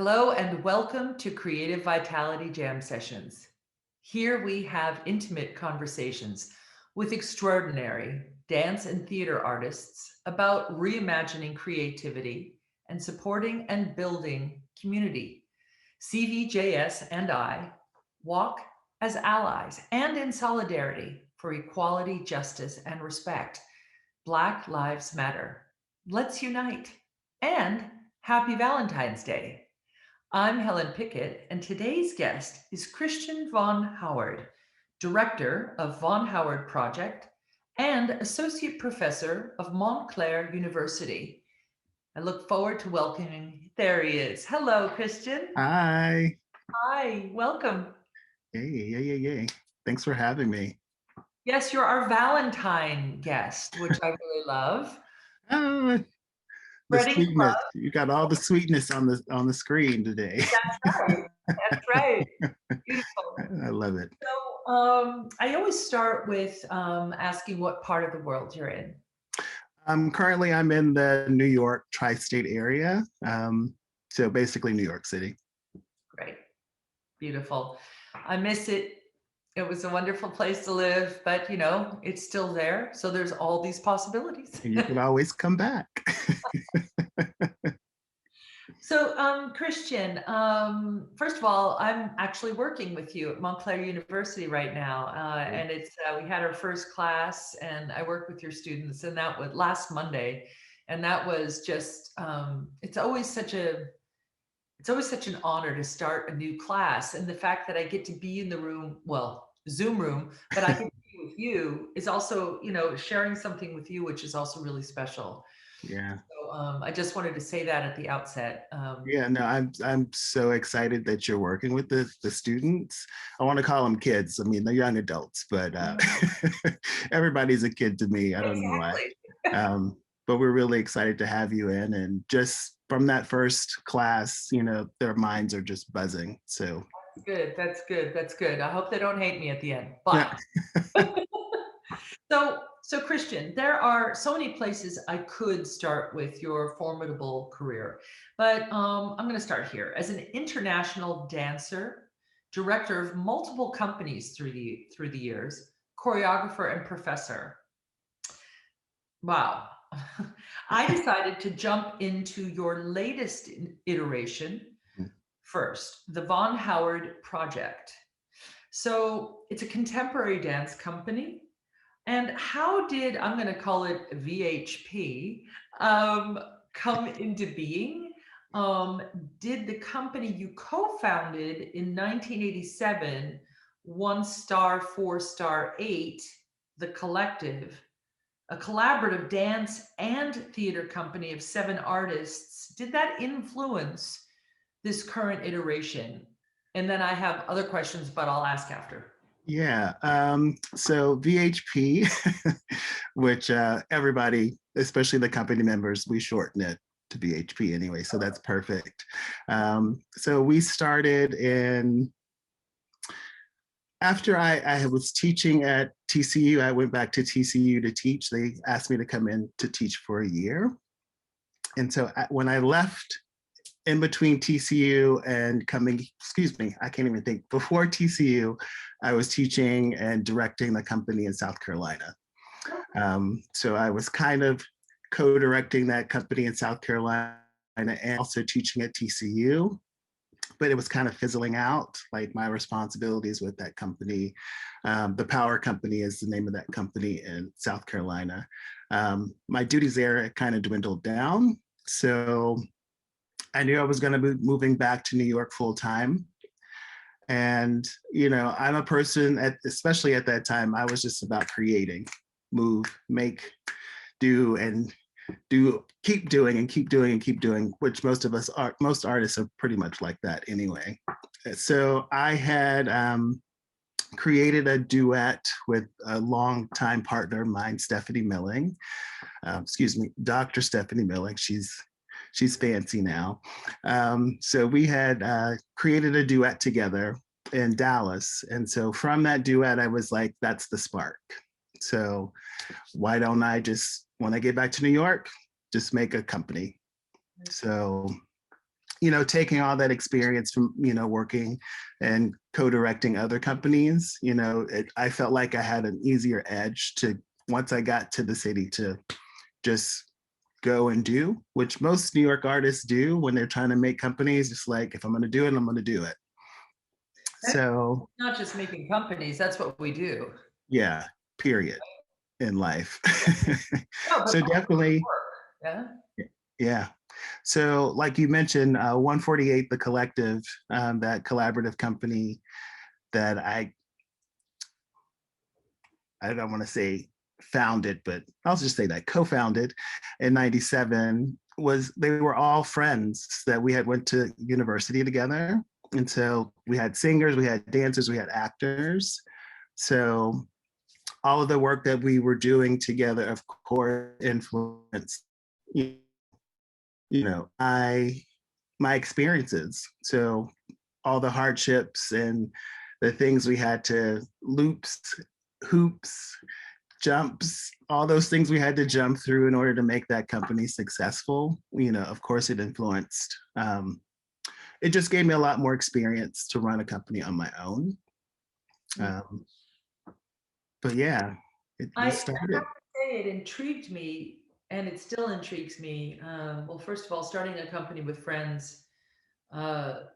Hello and welcome to Creative Vitality Jam Sessions. Here we have intimate conversations with extraordinary dance and theater artists about reimagining creativity and supporting and building community. CVJS and I walk as allies and in solidarity for equality, justice, and respect. Black Lives Matter. Let's unite. And happy Valentine's Day. I'm Helen Pickett, and today's guest is Christian von Howard, Director of Von Howard Project and Associate Professor of Montclair University. I look forward to welcoming, there he is. Hello, Christian. Hi. Hi, welcome. Yay. Thanks for having me. Yes, you're our Valentine guest, which I really love. The sweetness. You got all the sweetness on the screen today. That's right. That's right. Beautiful. I love it. So I always start with asking what part of the world you're in. Currently, I'm in the New York tri-state area. So basically New York City. Great. Beautiful. I miss it. It was a wonderful place to live, but you know, it's still there. So there's all these possibilities. And you can always come back. So Christian, first of all, I'm actually working with you at Montclair University right now. And it's we had our first class and I work with your students, and that was last Monday. And that was just, it's always such an honor to start a new class. And the fact that I get to be in the room, well, Zoom room, but I can be with you is also, you know, sharing something with you, which is also really special. Yeah. So I just wanted to say that at the outset. Yeah, no, I'm so excited that you're working with the students. I want to call them kids. I mean, they're young adults, but everybody's a kid to me. I don't know why. But we're really excited to have you in, and just from that first class, you know, their minds are just buzzing. So That's good. I hope they don't hate me at the end. But yeah. So Christian, there are so many places I could start with your formidable career, but I'm going to start here. As an international dancer, director of multiple companies through the years, choreographer and professor. Wow. I decided to jump into your latest iteration first, the Von Howard Project. So it's a contemporary dance company. And how did, I'm going to call it VHP, come into being? Did the company you co-founded in 1987, 1 Star, 4 Star, 8, The Collective, a collaborative dance and theater company of 7 artists, did that influence this current iteration? And then I have other questions, but I'll ask after. Yeah, so VHP, which everybody, especially the company members, we shorten it to VHP anyway, so that's perfect. So we started after I was teaching at TCU, I went back to TCU to teach. They asked me to come in to teach for a year. And so when I left, in between TCU and I can't even think. Before TCU, I was teaching and directing the company in South Carolina. So I was kind of co-directing that company in South Carolina and also teaching at TCU, but it was kind of fizzling out, like my responsibilities with that company. The Power Company is the name of that company in South Carolina. My duties there kind of dwindled down. So I knew I was going to be moving back to New York full time. And, you know, I'm a person, especially at that time, I was just about creating, move, make, do, and keep doing, which most artists are pretty much like that anyway. So I had created a duet with a longtime partner of mine, Stephanie Milling. Dr. Stephanie Milling. She's fancy now. So we had created a duet together in Dallas. And so from that duet, I was like, that's the spark. So why don't I just, when I get back to New York, just make a company? So taking all that experience from, working and co-directing other companies, I felt like I had an easier edge to, once I got to the city, to just go and do, which most New York artists do when they're trying to make companies. Just like, if I'm going to do it, I'm going to do it. So not just making companies, that's what we do. Yeah, period, in life. No, So definitely, yeah. Yeah. So like you mentioned, 148, the collective, that collaborative company that I don't want to say founded, but I'll just say that co-founded in 97, they were all friends that we had went to university together. And so we had singers, we had dancers, we had actors. So all of the work that we were doing together, of course, influenced, my experiences. So all the hardships and the things we had to, loops, hoops, jumps, all those things we had to jump through in order to make that company successful. Of course it influenced. It just gave me a lot more experience to run a company on my own. But yeah, I started. have to say it intrigued me, and it still intrigues me. Well, first of all, starting a company with friends, I'm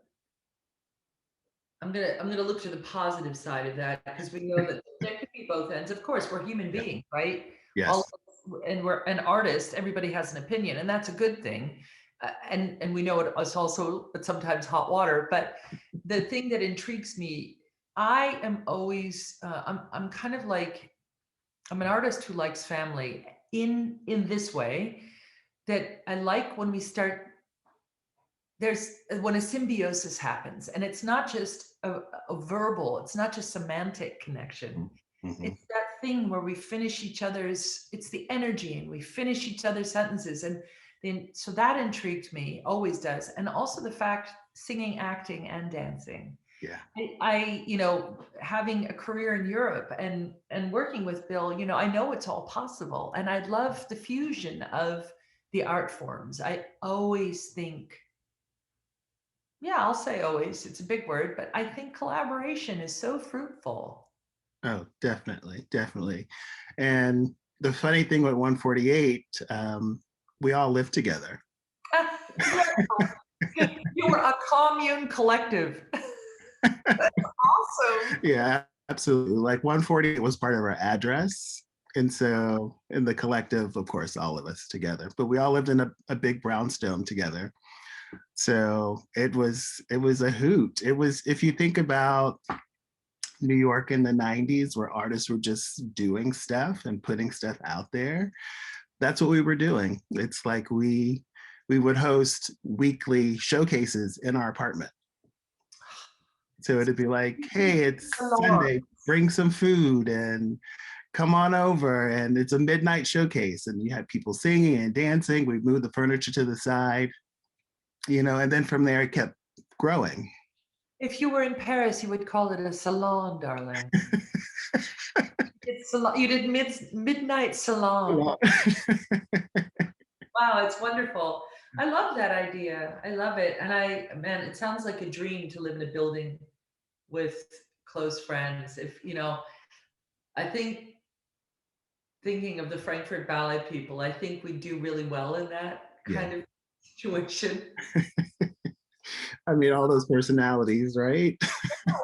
gonna look to the positive side of that, because we know that there could be both ends. Of course, we're human beings, right? Yes. All of us, and we're an artist. Everybody has an opinion, and that's a good thing. And we know it's also sometimes hot water. But the thing that intrigues me, I am always I'm kind of like, I'm an artist who likes family in this way, that I like when we start, when a symbiosis happens, and it's not just a verbal, it's not just semantic connection. Mm-hmm. It's that thing where we finish each other's, it's the energy, and we finish each other's sentences. And then, so that intrigued me, always does. And also the fact, singing, acting, and dancing. Yeah. I having a career in Europe and working with Bill, I know it's all possible. And I love the fusion of the art forms. I always think, I'll say always, it's a big word, but I think collaboration is so fruitful. Oh, definitely, definitely. And the funny thing with 148, we all live together. You were a commune collective. That's awesome. Yeah, absolutely. Like 148 was part of our address. And so in the collective, of course, all of us together, but we all lived in a big brownstone together. So it was a hoot. It was, if you think about New York in the 90s, where artists were just doing stuff and putting stuff out there, that's what we were doing. It's like we would host weekly showcases in our apartment. So it'd be like, hey, it's Sunday, bring some food and come on over. And it's a midnight showcase. And you had people singing and dancing. We moved the furniture to the side, and then from there it kept growing. If you were in Paris, you would call it a salon, darling. It's salon. You did midnight salon. Wow, it's wonderful. I love that idea. I love it. And man, it sounds like a dream to live in a building with close friends. If, I think, thinking of the Frankfurt Ballet people, I think we do really well in that kind of situation. I mean, all those personalities, right?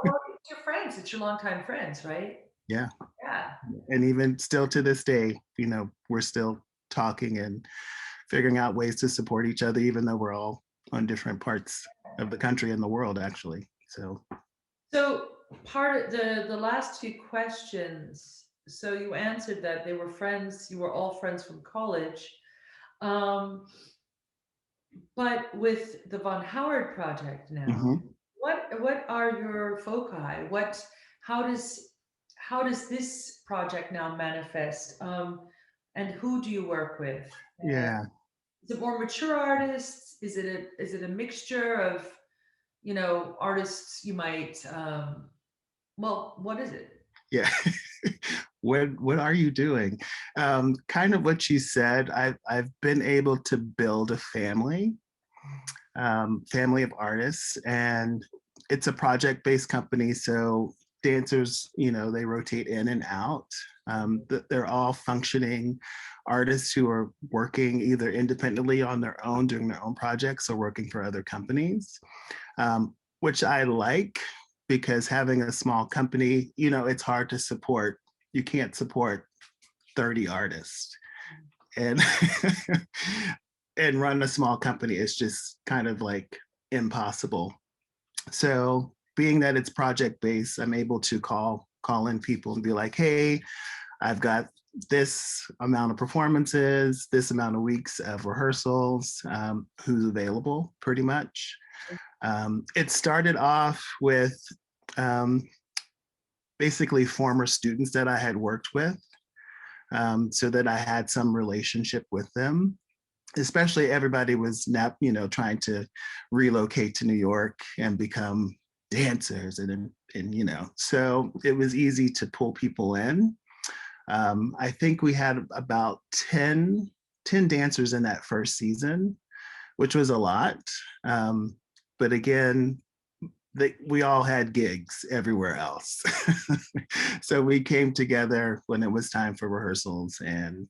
Well, it's your friends, it's your longtime friends, right? Yeah. Yeah. And even still to this day, we're still talking and figuring out ways to support each other, even though we're all on different parts of the country and the world, actually. So part of the last two questions, so you answered that they were friends, you were all friends from college. But with the Von Howard project now, mm-hmm. what are your foci? How does this project now manifest? And who do you work with? Yeah. Is it more mature artists? Is it a mixture of, artists you might, well, what is it? Yeah. What are you doing? Kind of what you said. I've been able to build a family family of artists, and it's a project-based company. So dancers, they rotate in and out. They're all functioning artists who are working either independently on their own, doing their own projects, or working for other companies, which I like, because having a small company, it's hard to support. You can't support 30 artists and and run a small company. Is just kind of like impossible. So being that it's project based, I'm able to call in people and be like, hey, I've got this amount of performances, this amount of weeks of rehearsals, who's available, pretty much. It started off with basically former students that I had worked with, so that I had some relationship with them. Especially everybody was now, trying to relocate to New York and become dancers, and so it was easy to pull people in. I think we had about 10 dancers in that first season, which was a lot. But again, we all had gigs everywhere else. So we came together when it was time for rehearsals, and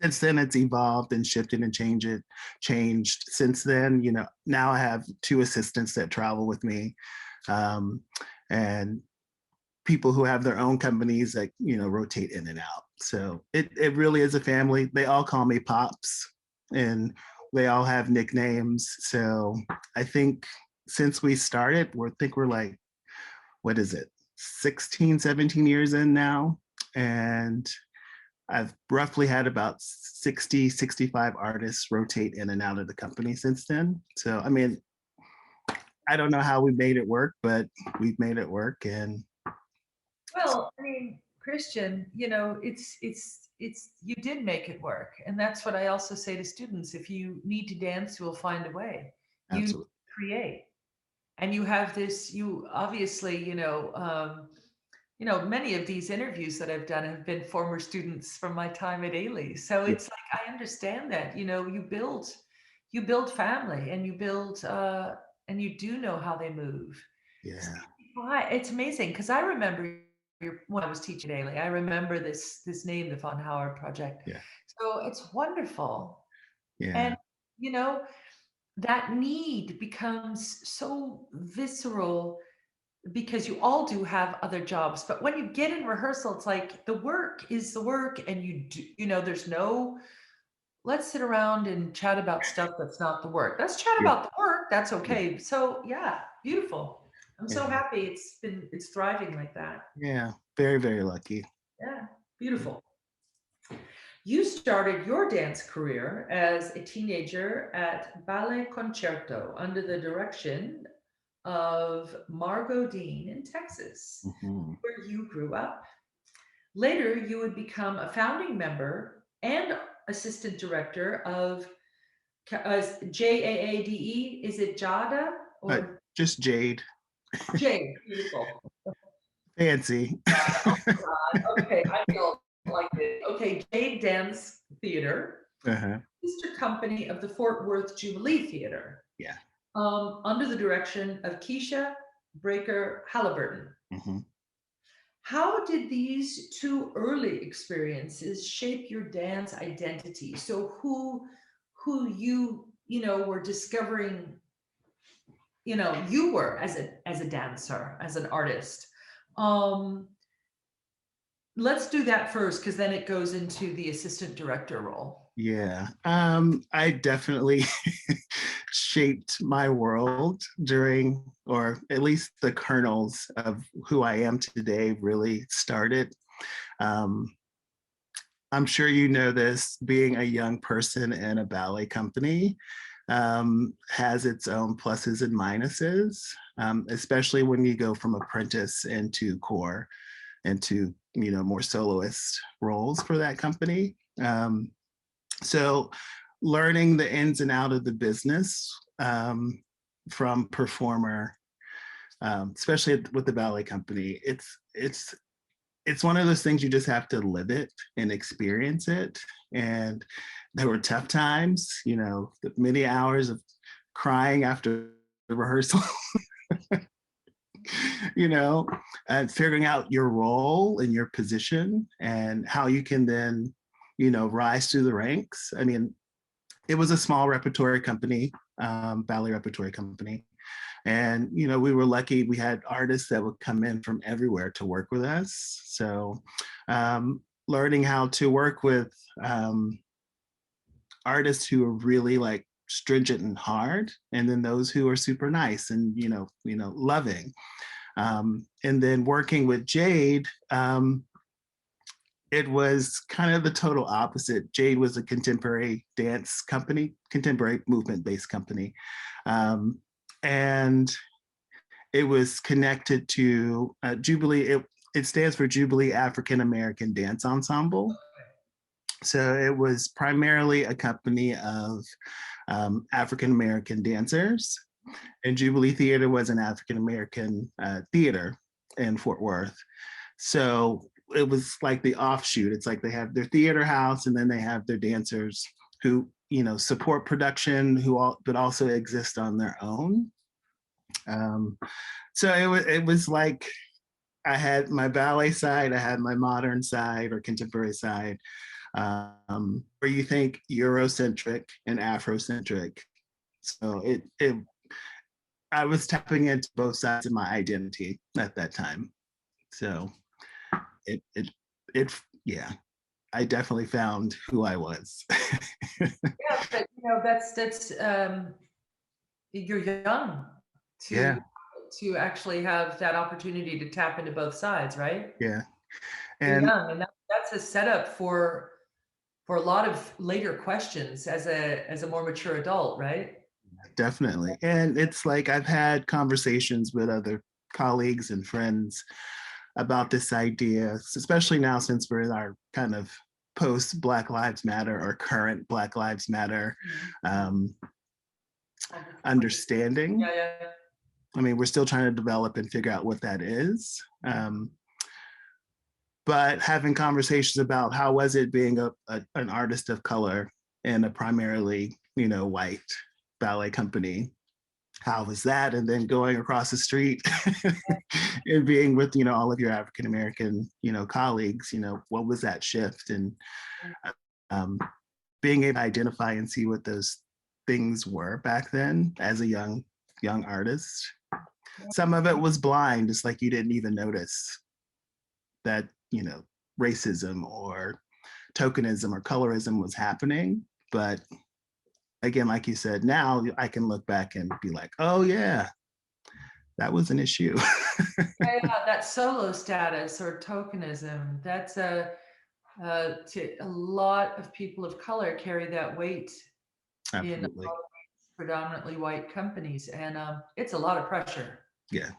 since then it's evolved and shifted and changed. Since then, now I have 2 assistants that travel with me, and people who have their own companies that, rotate in and out. So it really is a family. They all call me Pops, and they all have nicknames. So I think since we started, we're like, what is it, 16, 17 years in now. And I've roughly had about 60, 65 artists rotate in and out of the company since then. So, I mean, I don't know how we made it work, but we've made it work. And Well, I mean, Christian, it's you did make it work, and that's what I also say to students. If you need to dance, you will find a way. You absolutely, create, and you have this. You obviously, many of these interviews that I've done have been former students from my time at Ailey. So yeah, it's like I understand that. You build family, and you build, and you do know how they move. yeah, Why? It's amazing because I remember when I was teaching daily. I remember this name, the Von Howard Project. yeah, So it's wonderful, yeah, and you know that need becomes so visceral because you all do have other jobs. But when you get in rehearsal, it's like the work is the work, and you do. There's no let's sit around and chat about stuff that's not the work. Let's chat yeah, about the work. That's yeah, okay. So yeah, beautiful. I'm so yeah, happy it's thriving like that. yeah. Very, very lucky. Yeah, beautiful. You started your dance career as a teenager at Ballet Concerto under the direction of Margot Dean in Texas, Mhm. where you grew up. Later, you would become a founding member and assistant director of JAADE. Is it JADA But or just Jade, J? Beautiful. fancy. JADA. Oh my God. Okay, I feel like it. Okay, Jade Dance Theater, Uh-huh. sister company of the Fort Worth Jubilee Theater, Yeah. under the direction of Keisha Breaker Halliburton. Mhm. How did these 2 early experiences shape your dance identity? So who you were discovering, you were as a dancer, as an artist. Um, let's do that first because then it goes into the assistant director role. Yeah. I definitely shaped my world during, or at least the kernels of who I am today really started. Um, I'm sure you know this, being a young person in a ballet company has its own pluses and minuses, especially when you go from apprentice into core, into more soloist roles for that company. So learning the ins and out of the business, from performer, especially with the ballet company, it's one of those things you just have to live it and experience it. And there were tough times, many hours of crying after the rehearsal. You know, and figuring out your role and your position and how you can then, you know, rise through the ranks. I mean, it was a small repertory company, ballet repertory company. And, you know, we were lucky we had artists that would come in from everywhere to work with us. So learning how to work with artists who are really like stringent and hard, and then those who are super nice and, you know, loving. And then working with Jade, it was kind of the total opposite. Jade was a contemporary dance company, contemporary movement-based company. And it was connected to Jubilee. It stands for Jubilee African American Dance Ensemble. So it was primarily a company of African American dancers. And Jubilee Theater was an African American theater in Fort Worth. So it was like the offshoot. It's like they have their theater house and then they have their dancers who, you know, support production, but also exist on their own. So it was like I had my ballet side, I had my modern side or contemporary side, where you think Eurocentric and Afrocentric. So I was tapping into both sides of my identity at that time. So yeah, I definitely found who I was. Yeah, but you know, that's you're young to actually have that opportunity to tap into both sides, right? Yeah. You're And young, and that's a setup for a lot of later questions as a more mature adult, right? definitely. And it's like I've had conversations with other colleagues and friends about this idea, especially now since we're in our kind of post Black Lives Matter or current Black Lives Matter understanding. Yeah. I mean, we're still trying to develop and figure out what that is. But having conversations about how was it being an artist of color in a primarily, you know, white ballet company. How was that? And then going across the street and being with, you know, all of your African American, you know, colleagues, you know, what was that shift? And being able to identify and see what those things were back then as a young artist. Some of it was blind, just like you didn't even notice that, you know, racism or tokenism or colorism was happening. But again, like you said, now I can look back and be like, oh yeah, that was an issue. Yeah, that solo status or tokenism, that's to a lot of people of color carry that weight. Absolutely. In predominantly white companies, and it's a lot of pressure. Yeah.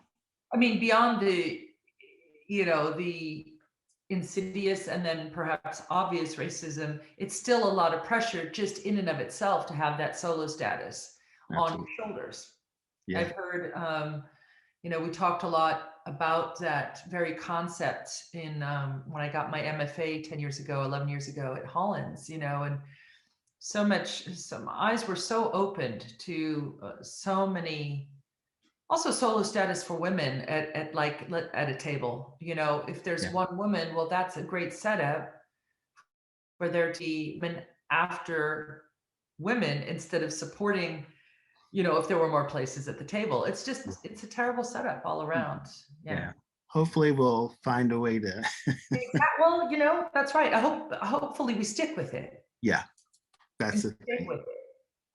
I mean, beyond the, you know, the insidious and then perhaps obvious racism, it's still a lot of pressure just in and of itself to have that solo status on your shoulders. Yeah. I've heard, you know, we talked a lot about that very concept in when I got my MFA 10 years ago, 11 years ago at Hollins, you know, and some eyes were so opened to so many, also solo status for women at a table. You know, if there's one woman, well, that's a great setup for there to be men after women instead of supporting, you know, if there were more places at the table. It's just, it's a terrible setup all around. Yeah. Hopefully we'll find a way to. Well, you know, that's right. Hopefully we stick with it. Yeah. That's the thing. With it.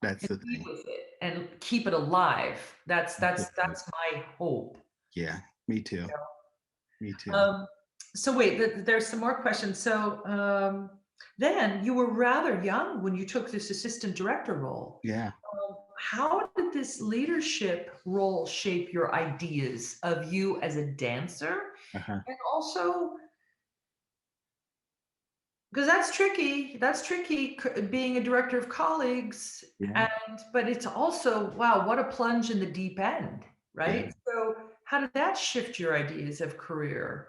That's the thing. With it and keep it alive. That's my hope. Yeah, me too. You know? Me too. So wait, there's some more questions. So then you were rather young when you took this assistant director role. Yeah. How did this leadership role shape your ideas of you as a dancer? And also, because that's tricky being a director of colleagues. But it's also, wow, what a plunge in the deep end, right? So how did that shift your ideas of career?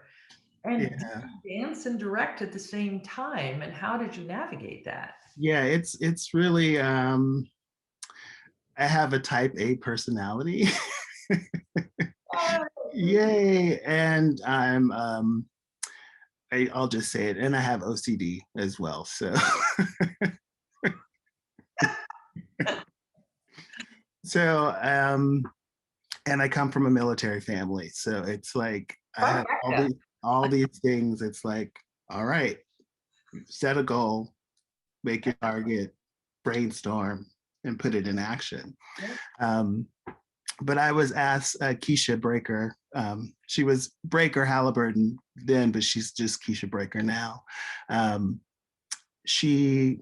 And did you dance and direct at the same time, and how did you navigate that? Yeah, it's really I have a type A personality. Oh, Yay. And I'll just say it, and I have OCD as well. So so and I come from a military family. So it's like I have trifecta. all these things. It's like, all right, set a goal, make your target, brainstorm, and put it in action. Yeah. But I was asked Keisha Breaker. She was Breaker Halliburton then, but she's just Keisha Breaker now. She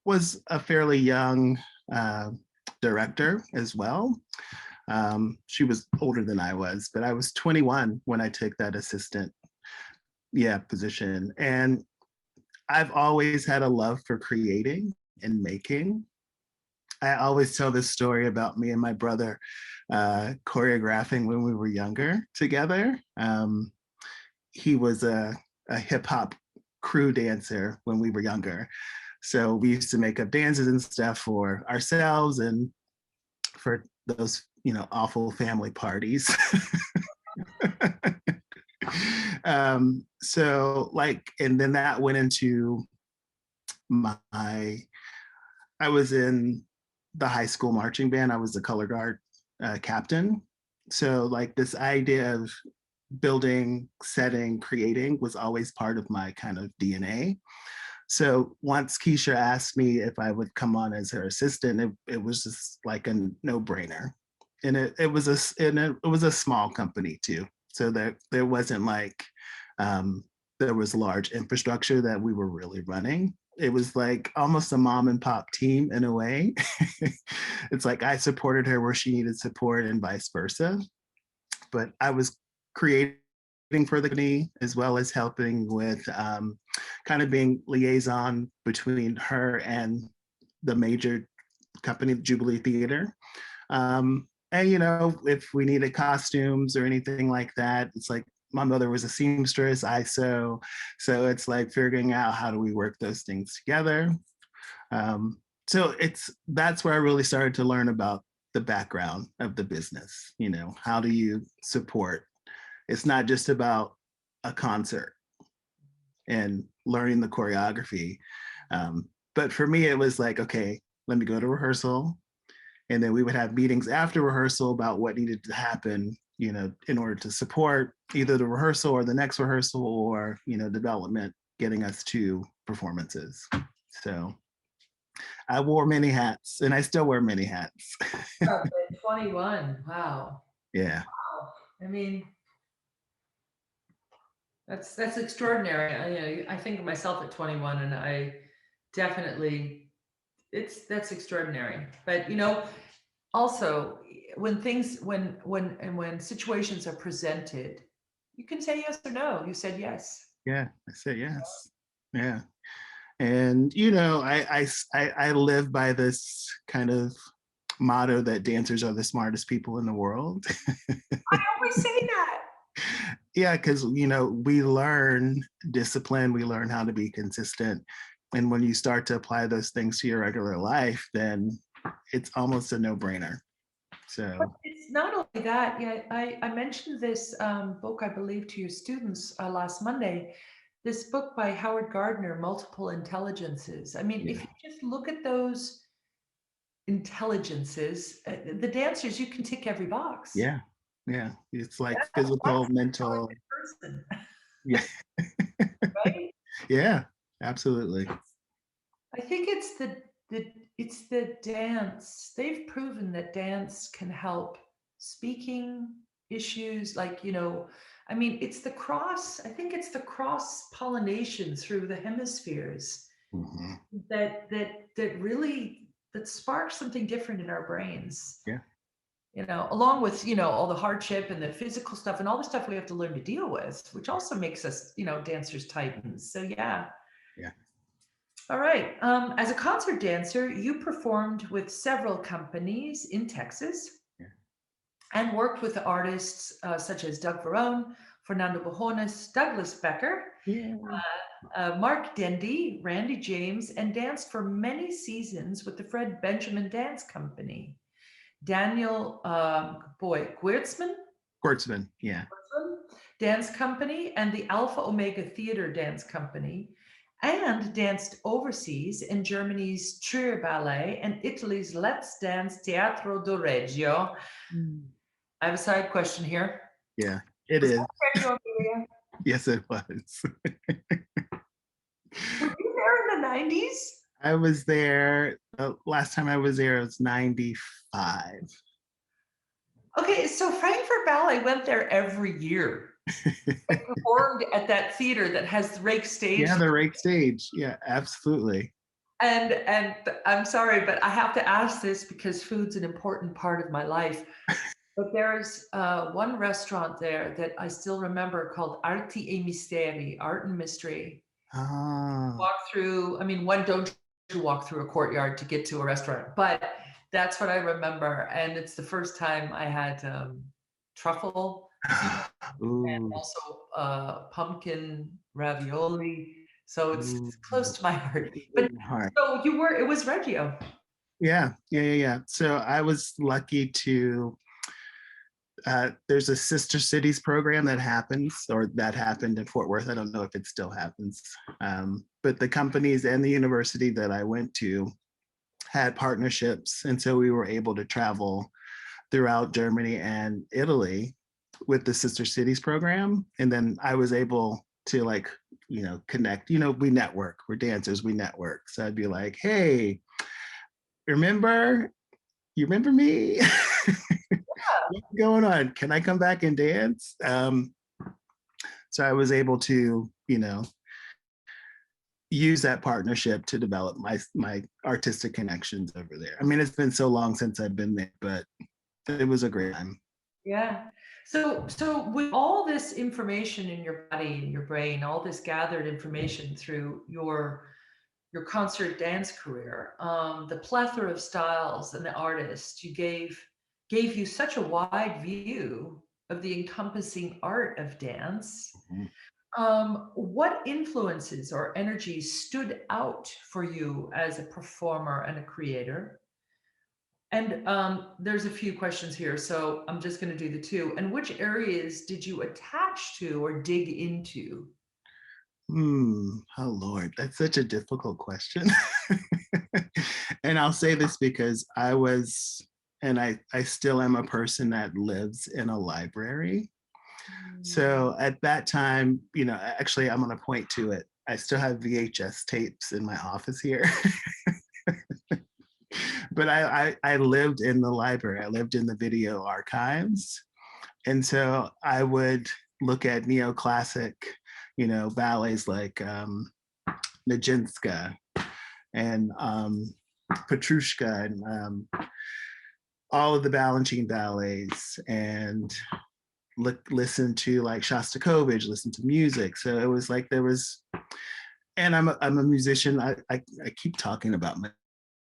was a fairly young director as well. She was older than I was, but I was 21 when I took that assistant position. And I've always had a love for creating and making. I always tell this story about me and my brother choreographing when we were younger together. He was a hip hop crew dancer when we were younger. So we used to make up dances and stuff for ourselves and for those, awful family parties. So like, and then that went into I was in the high school marching band. I was the color guard captain. So like this idea of building, setting, creating was always part of my kind of DNA. So once Keisha asked me if I would come on as her assistant, it was just like a no-brainer. And it was a small company too. So there wasn't like there was large infrastructure that we were really running. It was like almost a mom and pop team in a way. It's like I supported her where she needed support and vice versa. But I was creating for the company as well as helping with kind of being liaison between her and the major company, Jubilee Theater. And if we needed costumes or anything like that, it's like my mother was a seamstress, I sew. So it's like figuring out how do we work those things together. So that's where I really started to learn about the background of the business. How do you support? It's not just about a concert and learning the choreography. But for me, it was like, okay, let me go to rehearsal. And then we would have meetings after rehearsal about what needed to happen, in order to support either the rehearsal or the next rehearsal or, development, getting us to performances. So I wore many hats and I still wear many hats. Oh, 21. Wow. Yeah. Wow. I mean, that's extraordinary. I think of myself at 21 and I definitely, that's extraordinary. But, also when situations are presented, you can say yes or no. You said yes. Yeah, I said yes. Yeah. And I live by this kind of motto that dancers are the smartest people in the world. I always say that. Yeah, because we learn discipline, we learn how to be consistent. And when you start to apply those things to your regular life, then it's almost a no-brainer. So But it's not only that. Yeah, I mentioned this book, I believe, to your students last Monday. This book by Howard Gardner, Multiple Intelligences. I mean, if you just look at those intelligences, the dancers, you can tick every box. Yeah. It's like physical, mental. Person. Yeah. Right? Yeah, absolutely. I think it's the dance. They've proven that dance can help speaking issues, like, I mean, I think it's the cross pollination through the hemispheres Mm-hmm. that really sparks something different in our brains. Yeah. Along with, all the hardship and the physical stuff and all the stuff we have to learn to deal with, which also makes us, dancers titans. So yeah. Yeah. All right. As a concert dancer, you performed with several companies in Texas and worked with artists such as W.Doane, Fernando Bojones, Douglas Becker, Mark Dendy, Randy James, and danced for many seasons with the Fred Benjamin Dance Company. Daniel, Guertzman yeah. Dance Company and the Alpha Omega Theater Dance Company, and danced overseas in Germany's Trier Ballet and Italy's Let's Dance Teatro do Reggio. I have a side question here. Yeah, it Was is. that Reggio Emilia? Yes, it was. Were you there in the 90s? I was there, the last time I was there, it was 95. Okay, so Frankfurt Ballet went there every year. I performed at that theater that has the rake stage. Yeah, the rake stage. Yeah, absolutely. And I'm sorry, but I have to ask this because food's an important part of my life. But there's one restaurant there that I still remember called Arti e Misteri, Art and Mystery. Walk through, I mean, one don't you walk through a courtyard to get to a restaurant, but that's what I remember. And it's the first time I had truffle and also pumpkin ravioli. So it's close to my heart. But so you were, it was Reggio. Yeah. So I was lucky to, there's a Sister Cities program that happens, or that happened in Fort Worth. I don't know if it still happens. But the companies and the university that I went to had partnerships. And so we were able to travel throughout Germany and Italy with the Sister Cities program. And then I was able to, like, you know, connect, you know, we network, we're dancers, we network. So I'd be like, hey, you remember me? What's going on? Can I come back and dance? So I was able to, you know, use that partnership to develop my artistic connections over there. I mean, it's been so long since I've been there, but it was a great time. Yeah. So with all this information in your body and your brain, all this gathered information through your concert dance career, the plethora of styles and the artists you gave you such a wide view of the encompassing art of dance. What influences or energies stood out for you as a performer and a creator? And there's a few questions here, so I'm just going to do the two. And which areas did you attach to or dig into? Oh Lord, that's such a difficult question. And I'll say this because I was, and I still am a person that lives in a library. So at that time, you know, actually I'm going to point to it. I still have VHS tapes in my office here. But I lived in the library. I lived in the video archives. And so I would look at neoclassic, you know, ballets like Nijinsky and Petrushka and all of the Balanchine ballets, and listen to like Shostakovich, listen to music. So it was like there was, and I'm a musician. I keep talking about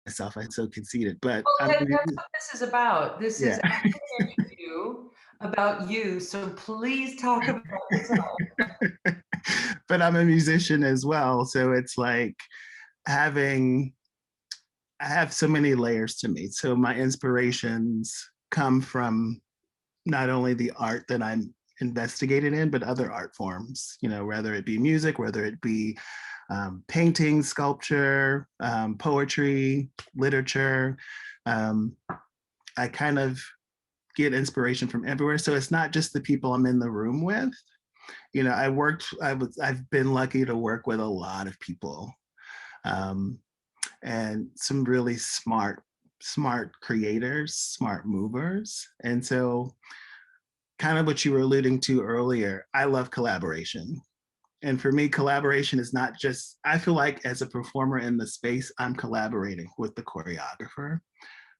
myself. I'm so conceited, but well, that's what this is about. This is an interview about you. So please talk about yourself. But I'm a musician as well. So it's like I have so many layers to me. So my inspirations come from not only the art that I'm investigated in, but other art forms, you know, whether it be music, whether it be painting, sculpture, poetry, literature. I kind of get inspiration from everywhere. So it's not just the people I'm in the room with. You know, I've been lucky to work with a lot of people, and some really smart creators, smart movers. And so kind of what you were alluding to earlier, I love collaboration. And for me, collaboration is not just, I feel like as a performer in the space, I'm collaborating with the choreographer.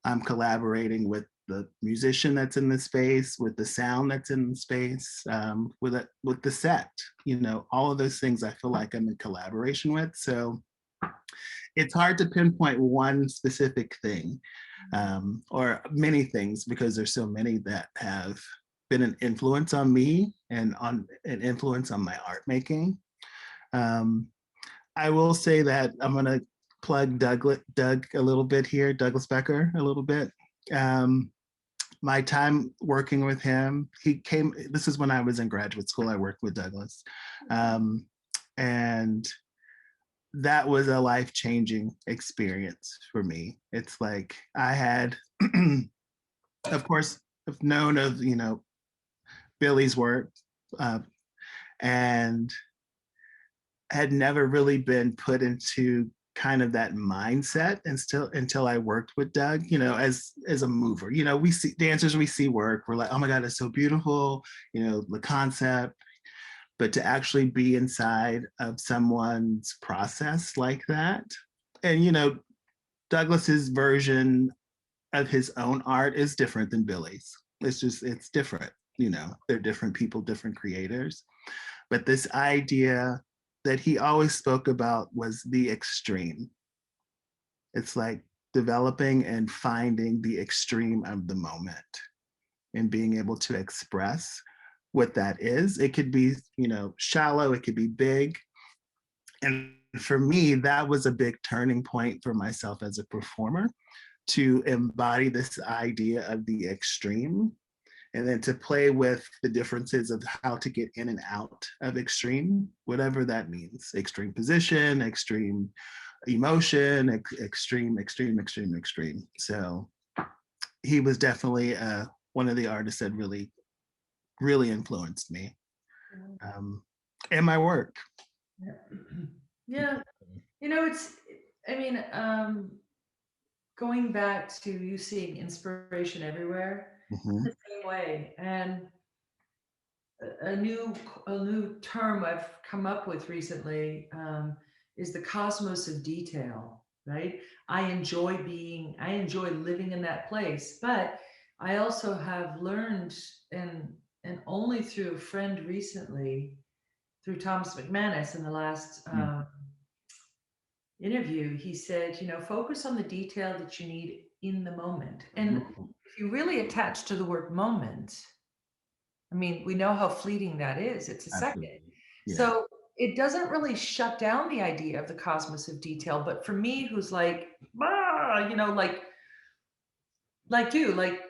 I'm collaborating with the musician that's in the space, with the sound that's in the space, with the set, you know, all of those things I feel like I'm in collaboration with. So it's hard to pinpoint one specific thing, or many things, because there's so many that have been an influence on me and on an influence on my art making. I will say that I'm gonna plug Doug a little bit here, Douglas Becker a little bit. my time working with him, this is when I was in graduate school, I worked with Douglas. And that was a life-changing experience for me. It's like I had, of course, I've known of, Billy's work, and had never really been put into kind of that mindset until I worked with Doug, as a mover. We see dancers, we see work, we're like, oh my God, it's so beautiful, the concept. But to actually be inside of someone's process like that. And Douglas's version of his own art is different than Billy's. It's different. They're different people, different creators. But this idea that he always spoke about was the extreme. It's like developing and finding the extreme of the moment and being able to express what that is. It could be, shallow, it could be big. And for me, that was a big turning point for myself as a performer, to embody this idea of the extreme, and then to play with the differences of how to get in and out of extreme, whatever that means. Extreme position, extreme emotion, extreme. So he was definitely one of the artists that really, really influenced me and my work. Yeah. Going back to you seeing inspiration everywhere, Mm-hmm. the same way. And a new term I've come up with recently is the cosmos of detail, right? I enjoy living in that place, but I also have learned, and only through a friend recently, through Thomas McManus in the last interview, he said, focus on the detail that you need in the moment. And if you really attach to the word moment, we know how fleeting that is. It's a second. Yeah. So it doesn't really shut down the idea of the cosmos of detail. But for me, who's like, like you, like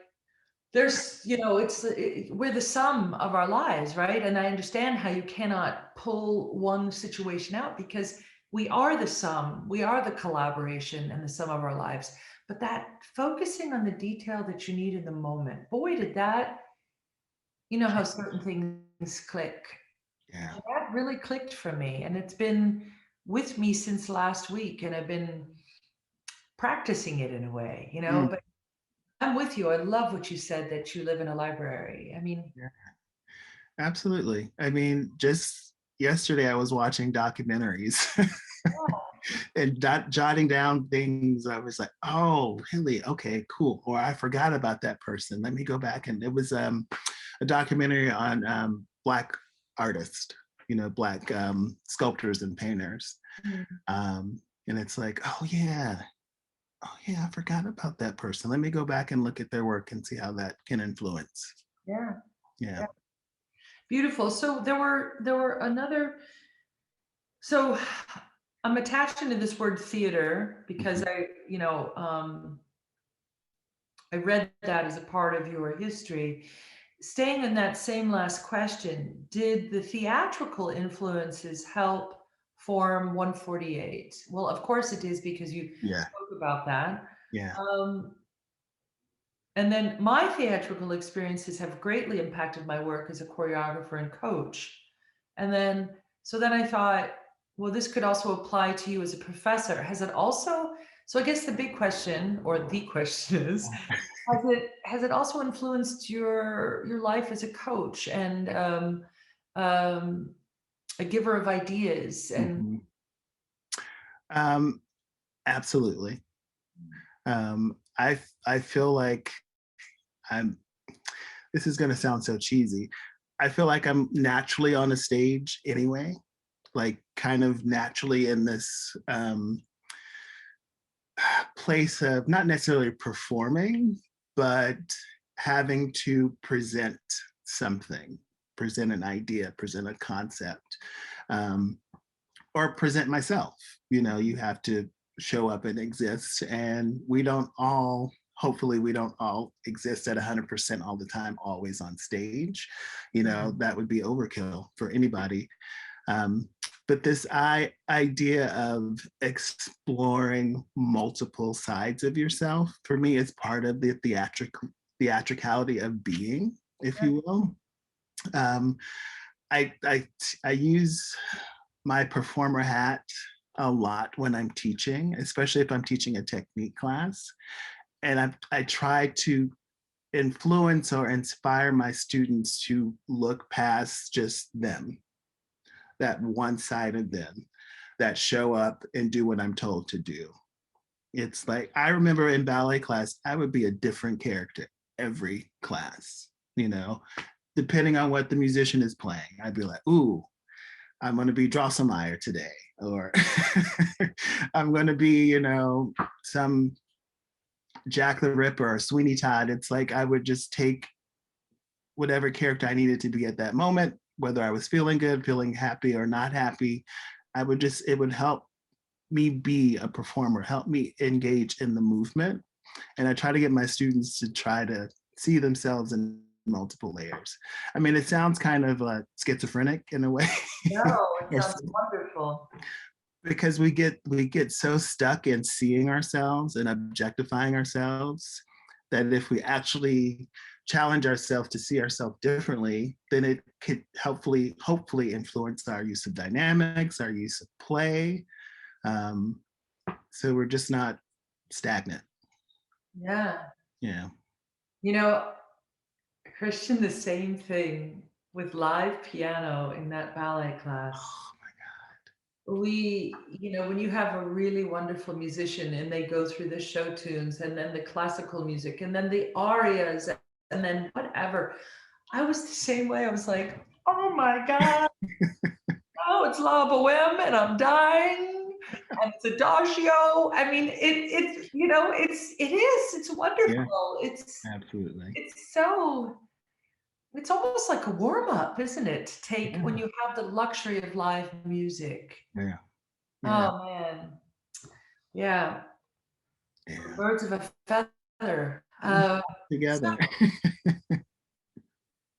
there's, we're the sum of our lives, right? And I understand how you cannot pull one situation out, because we are the sum, we are the collaboration and the sum of our lives. But that focusing on the detail that you need in the moment, boy, did that, how certain things click. Yeah. That really clicked for me. And it's been with me since last week. And I've been practicing it in a way, but I'm with you. I love what you said, that you live in a library. Yeah. Absolutely. Just yesterday I was watching documentaries and jotting down things. I was like, oh, really? Okay, cool. Or I forgot about that person. Let me go back. And it was a documentary on Black artists, Black sculptors and painters. And it's like, oh yeah, I forgot about that person. Let me go back and look at their work and see how that can influence. Yeah. Beautiful. So there were another. So I'm attaching to this word theater because I read that as a part of your history. Staying in that same last question, did the theatrical influences help form 148? Well, of course it is, because you spoke about that. Yeah. And then my theatrical experiences have greatly impacted my work as a choreographer and coach. And then I thought, well, this could also apply to you as a professor. Has it also, so I guess the big question, or the question is, has it also influenced your life as a coach and a giver of ideas? And absolutely. I feel like this is going to sound so cheesy. I feel like I'm naturally on a stage anyway, like kind of naturally in this place of not necessarily performing, but having to present something, present an idea, present a concept, or present myself. You have to show up and exist, and we don't all hopefully we don't all exist at 100% all the time, always on stage. You know, that would be overkill for anybody. But this idea of exploring multiple sides of yourself, for me, is part of the theatricality of being, if you will. I use my performer hat a lot when I'm teaching, especially if I'm teaching a technique class. And I try to influence or inspire my students to look past just them, that one side of them, that show up and do what I'm told to do. It's like, I remember in ballet class, I would be a different character every class, you know, depending on what the musician is playing. I'd be like, ooh, I'm going to be Drosselmeyer today, or I'm going to be, you know, some Jack the Ripper or Sweeney Todd. It's like I would just take whatever character I needed to be at that moment, whether I was feeling good, feeling happy, or not happy. It would help me be a performer, help me engage in the movement. And I try to get my students to try to see themselves in multiple layers. I mean, it sounds kind of schizophrenic in a way. No, it sounds wonderful. Because we get so stuck in seeing ourselves and objectifying ourselves, that if we actually challenge ourselves to see ourselves differently, then it could hopefully influence our use of dynamics, our use of play. So we're just not stagnant. Yeah. Yeah. You know, Christian, the same thing with live piano in that ballet class. Oh my God. When you have a really wonderful musician and they go through the show tunes and then the classical music and then the arias and then whatever, I was the same way. I was like, oh my God, oh, it's La Boheme and I'm dying and it's Adagio. I mean, it's wonderful. Yeah, absolutely. It's almost like a warm-up, isn't it? To take when you have the luxury of live music. Yeah. Oh man. Yeah. Birds of a feather. Together.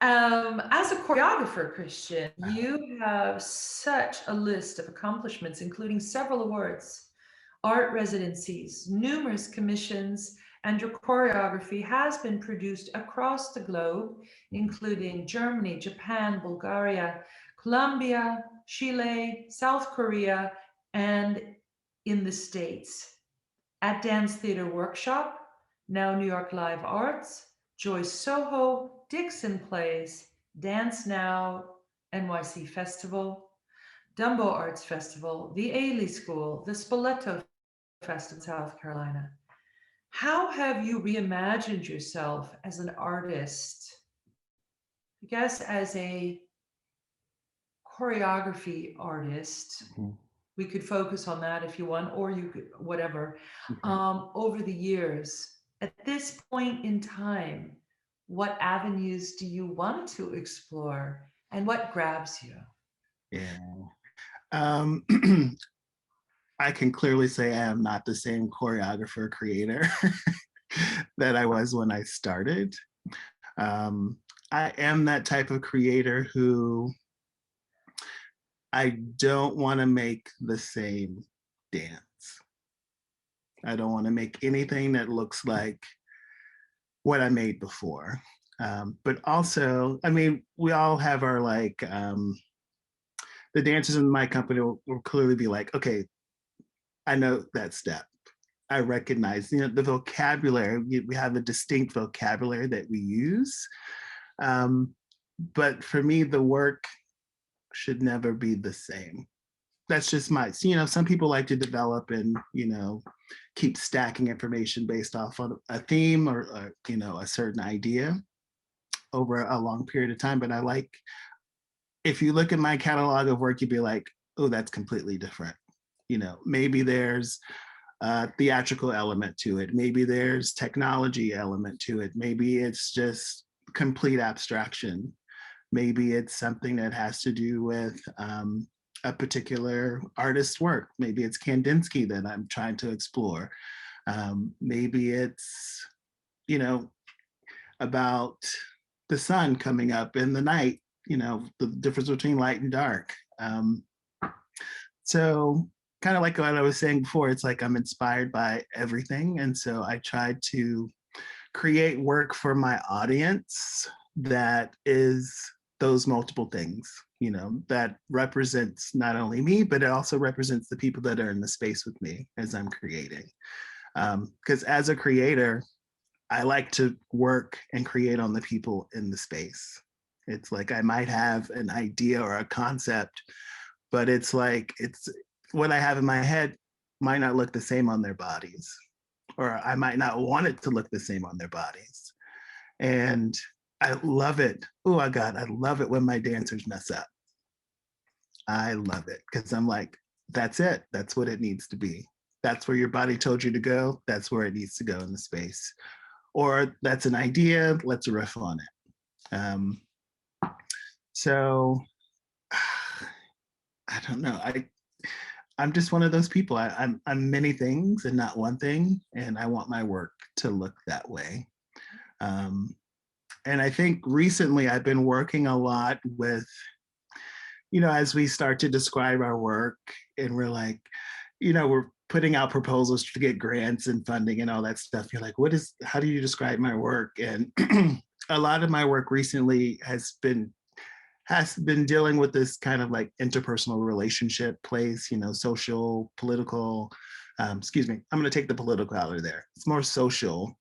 As a choreographer, Christian, you have such a list of accomplishments, including several awards, art residencies, numerous commissions, and your choreography has been produced across the globe, including Germany, Japan, Bulgaria, Colombia, Chile, South Korea, and in the States. At Dance Theater Workshop, now New York Live Arts, Joyce Soho, Dixon Plays, Dance Now, NYC Festival, Dumbo Arts Festival, the Ailey School, the Spoleto Festival in South Carolina. How have you reimagined yourself as an artist? I guess as a choreography artist, we could focus on that if you want, or you could, whatever. Over the years, at this point in time, what avenues do you want to explore and what grabs you? Yeah. I can clearly say I am not the same choreographer creator that I was when I started. I am that type of creator who I don't want to make the same dance. I don't want to make anything that looks like what I made before. But also, I mean, we all have our the dancers in my company will clearly be like, okay, I know that step. I recognize, the vocabulary, we have a distinct vocabulary that we use. But for me, the work should never be the same. That's just some people like to develop and, keep stacking information based off of a theme or a certain idea over a long period of time. But if you look at my catalog of work, you'd be like, oh, that's completely different. Maybe there's a theatrical element to it. Maybe there's technology element to it. Maybe it's just complete abstraction. Maybe it's something that has to do with a particular artist's work. Maybe it's Kandinsky that I'm trying to explore. Maybe it's you know, about the sun coming up in the night, you know, the difference between light and dark. So kind of like what I was saying before, it's like I'm inspired by everything. And so I try to create work for my audience that is those multiple things, you know, that represents not only me, but it also represents the people that are in the space with me as I'm creating. Because as a creator, I like to work and create on the people in the space. It's like I might have an idea or a concept, but it's like it's what I have in my head might not look the same on their bodies, or I might not want it to look the same on their bodies. And I love it. Oh my God, I love it when my dancers mess up. I love it because I'm like, that's it. That's what it needs to be. That's where your body told you to go. That's where it needs to go in the space. Or that's an idea. Let's riff on it. So I don't know. I'm just one of those people. I'm many things and not one thing, and I want my work to look that way. And I think recently I've been working a lot with, you know, as we start to describe our work, and we're like, you know, we're putting out proposals to get grants and funding and all that stuff. You're like, how do you describe my work? And a lot of my work recently has been dealing with this kind of like interpersonal relationship place, you know, social, political, excuse me, I'm going to take the political out of there. It's more social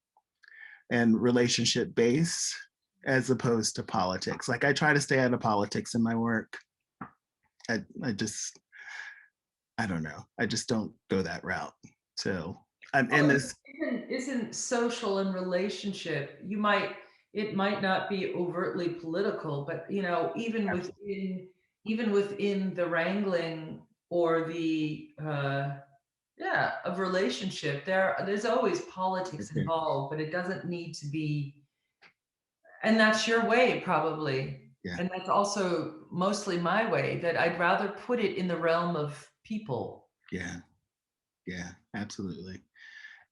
and relationship based as opposed to politics. Like I try to stay out of politics in my work. I don't know. I just don't go that route. So I'm in this. Isn't social and relationship, it might not be overtly political, but you know, even within the wrangling or the of relationship, there's always politics involved, but it doesn't need to be. And that's your way, probably. Yeah. And that's also mostly my way, that I'd rather put it in the realm of people. Yeah. Yeah, absolutely.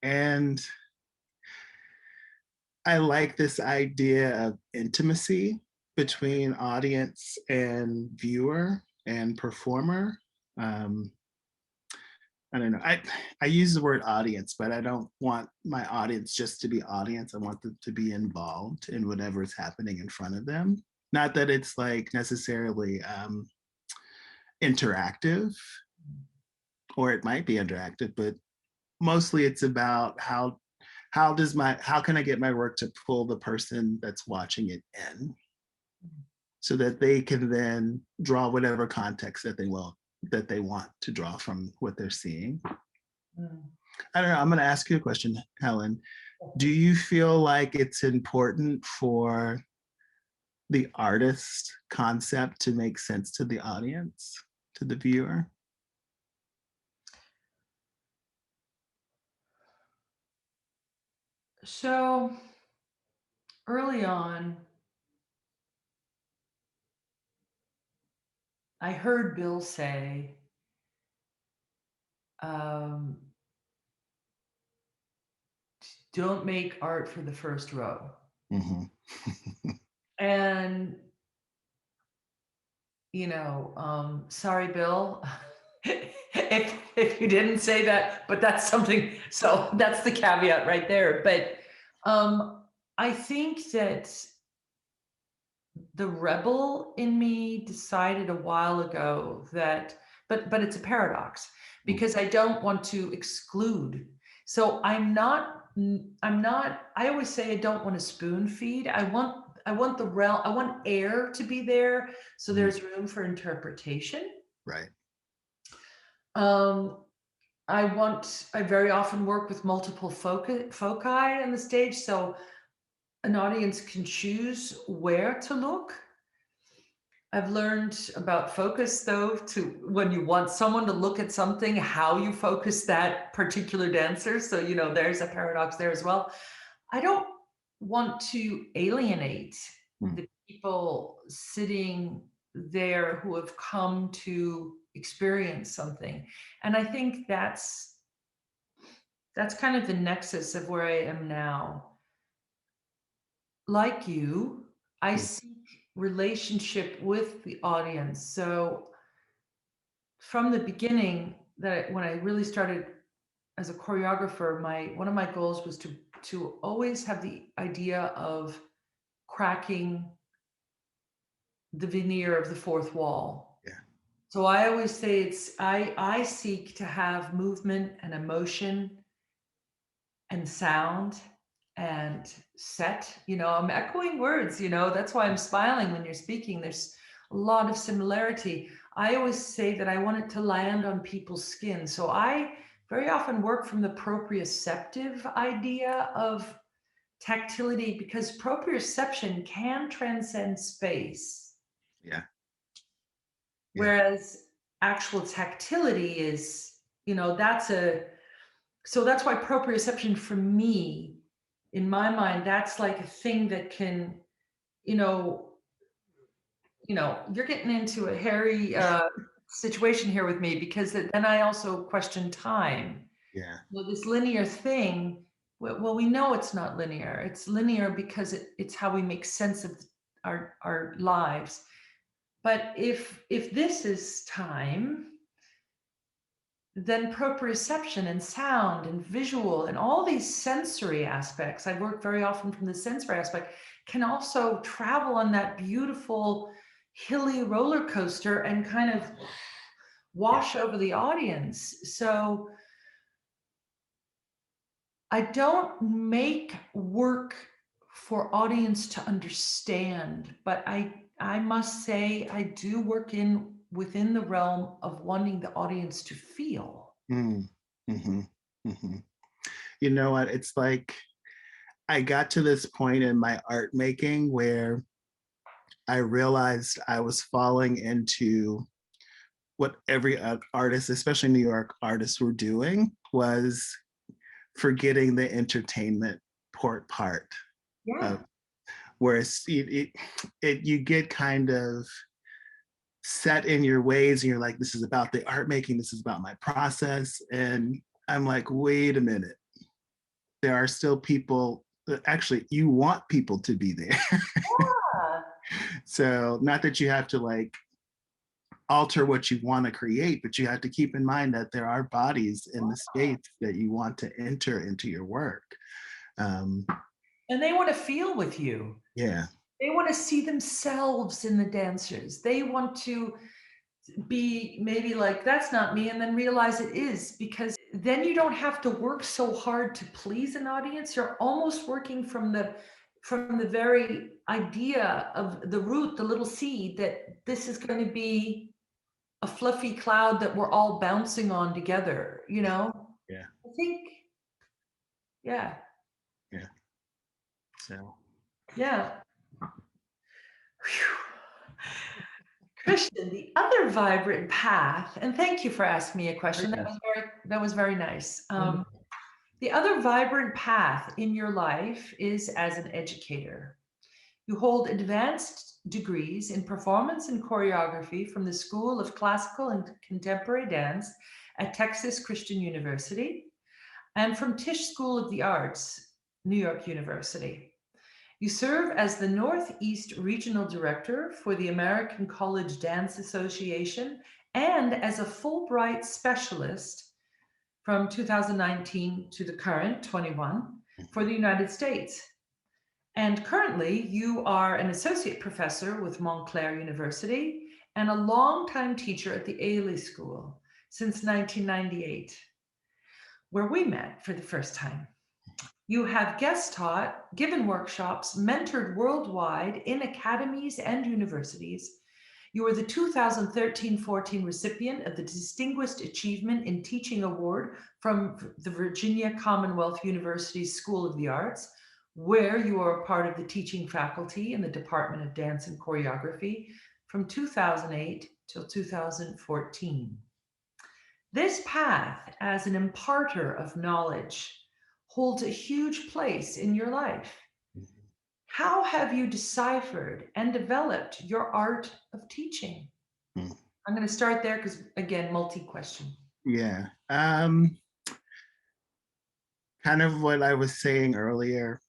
And I like this idea of intimacy between audience and viewer and performer. I don't know. I use the word audience, but I don't want my audience just to be audience. I want them to be involved in whatever is happening in front of them. Not that it's like necessarily interactive, or it might be interactive, but mostly it's about how can I get my work to pull the person that's watching it in, so that they can then draw whatever context that they want to draw from what they're seeing. I don't know. I'm going to ask you a question, Helen. Do you feel like it's important for the artist concept to make sense to the audience, to the viewer? So early on, I heard Bill say, don't make art for the first row. Mm-hmm. And, you know, sorry, Bill, if you didn't say that, but that's something, so that's the caveat right there. But I think that the rebel in me decided a while ago that, but it's a paradox, because I don't want to exclude. So I always say I don't want to spoon feed. I want I want air to be there, so there's room for interpretation. Right. I very often work with multiple foci on the stage, so an audience can choose where to look. I've learned about focus, though, to when you want someone to look at something, how you focus that particular dancer. So, you know, there's a paradox there as well. I don't want to alienate the people sitting there who have come to experience something. And I think that's kind of the nexus of where I am now. like you, I seek relationship with the audience. So from the beginning, when I really started as a choreographer, one of my goals was to always have the idea of cracking the veneer of the fourth wall. Yeah. So I always say I seek to have movement and emotion and sound and set. I'm echoing words, that's why I'm smiling when you're speaking. There's a lot of similarity. I always say that I want it to land on people's skin. So I very often work from the proprioceptive idea of tactility, because proprioception can transcend space. Yeah. Whereas actual tactility is, so that's why proprioception for me, in my mind, that's like a thing that can, you're getting into a hairy situation here with me, because then I also question time. Yeah. Well, this linear thing, well, we know it's not linear. It's linear because it's how we make sense of our lives. But if this is time, then proprioception and sound and visual and all these sensory aspects, I work very often from the sensory aspect, can also travel on that beautiful hilly roller coaster and kind of wash over the audience. So I don't make work for audience to understand, but I must say I do work within the realm of wanting the audience to feel. Mm-hmm. Mm-hmm. You know what? It's like I got to this point in my art making where I realized I was falling into what every artist, especially New York artists, were doing, was forgetting the entertainment part. Yeah. Where you get kind of set in your ways and you're like, this is about the art making, this is about my process. And I'm like, wait a minute. There are still people that actually you want people to be there. Yeah. So not that you have to like alter what you want to create, but you have to keep in mind that there are bodies in the space that you want to enter into your work. And they want to feel with you. Yeah. They want to see themselves in the dancers. They want to be maybe like, that's not me, and then realize it is, because then you don't have to work so hard to please an audience. You're almost working from the very idea of the root, the little seed, that this is going to be a fluffy cloud that we're all bouncing on together, Yeah. I think, yeah. So Yeah. Whew. Christian, the other vibrant path, and thank you for asking me a question. That was very nice. The other vibrant path in your life is as an educator. You hold advanced degrees in performance and choreography from the School of Classical and Contemporary Dance at Texas Christian University and from Tisch School of the Arts, New York University. You serve as the Northeast Regional Director for the American College Dance Association and as a Fulbright Specialist from 2019 to the current 21 for the United States. And currently, you are an associate professor with Montclair University and a longtime teacher at the Ailey School since 1998, where we met for the first time. You have guest taught, given workshops, mentored worldwide in academies and universities. You are the 2013-14 recipient of the Distinguished Achievement in Teaching Award from the Virginia Commonwealth University School of the Arts, where you are a part of the teaching faculty in the Department of Dance and Choreography from 2008 till 2014. This path as an imparter of knowledge holds a huge place in your life. How have you deciphered and developed your art of teaching? I'm going to start there because, again, multi-question. Yeah. Kind of what I was saying earlier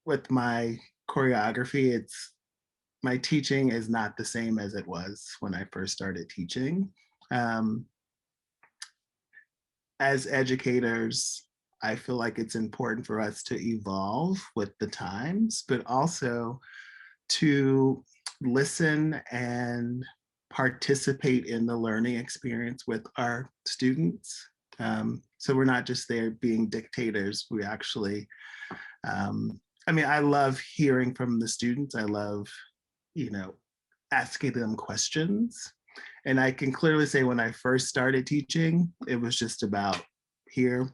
with my choreography, my teaching is not the same as it was when I first started teaching. As educators, I feel like it's important for us to evolve with the times, but also to listen and participate in the learning experience with our students. So we're not just there being dictators. We actually, I love hearing from the students. I love, asking them questions. And I can clearly say when I first started teaching, it was just about here,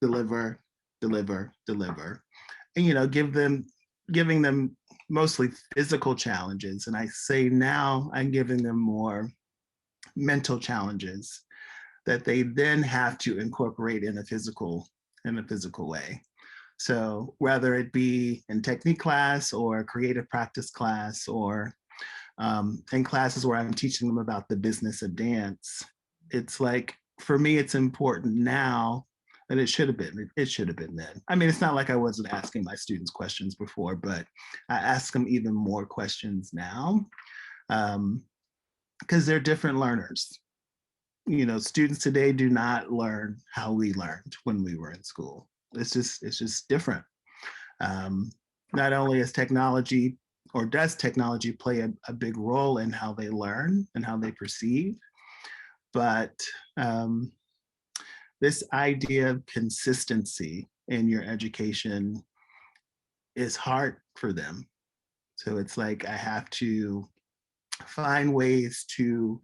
deliver, deliver, deliver. And, giving them mostly physical challenges. And I say now I'm giving them more mental challenges that they then have to incorporate in a physical way. So whether it be in technique class or creative practice class or in classes where I'm teaching them about the business of dance, it's like, for me, it's important now than it should have been. It should have been then. I mean, it's not like I wasn't asking my students questions before, but I ask them even more questions now because they're different learners. Students today do not learn how we learned when we were in school. It's just different. Not only is technology, or does technology play a big role in how they learn and how they perceive, but this idea of consistency in your education is hard for them. So it's like I have to find ways to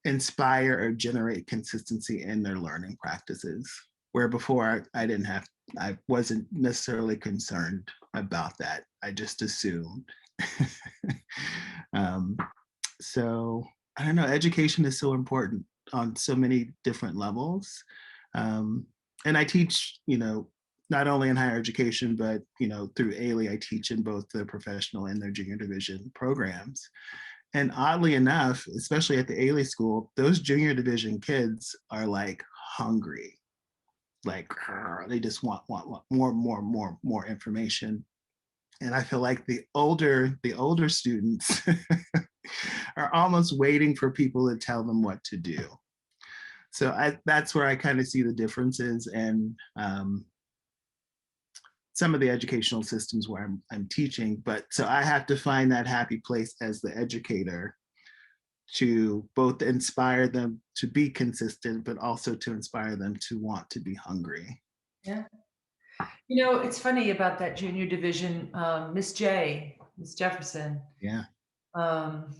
inspire or generate consistency in their learning practices, where before I wasn't necessarily concerned about that. I just assumed. So I don't know, education is so important on so many different levels. And I teach, not only in higher education, but, through Ailey, I teach in both the professional and their junior division programs. And oddly enough, especially at the Ailey school, those junior division kids are like hungry. Like they just want more information. And I feel like the older students are almost waiting for people to tell them what to do. So that's where I kind of see the differences in some of the educational systems where I'm teaching. But so I have to find that happy place as the educator to both inspire them to be consistent, but also to inspire them to want to be hungry. Yeah. It's funny about that junior division, Miss Jefferson. Yeah, Um,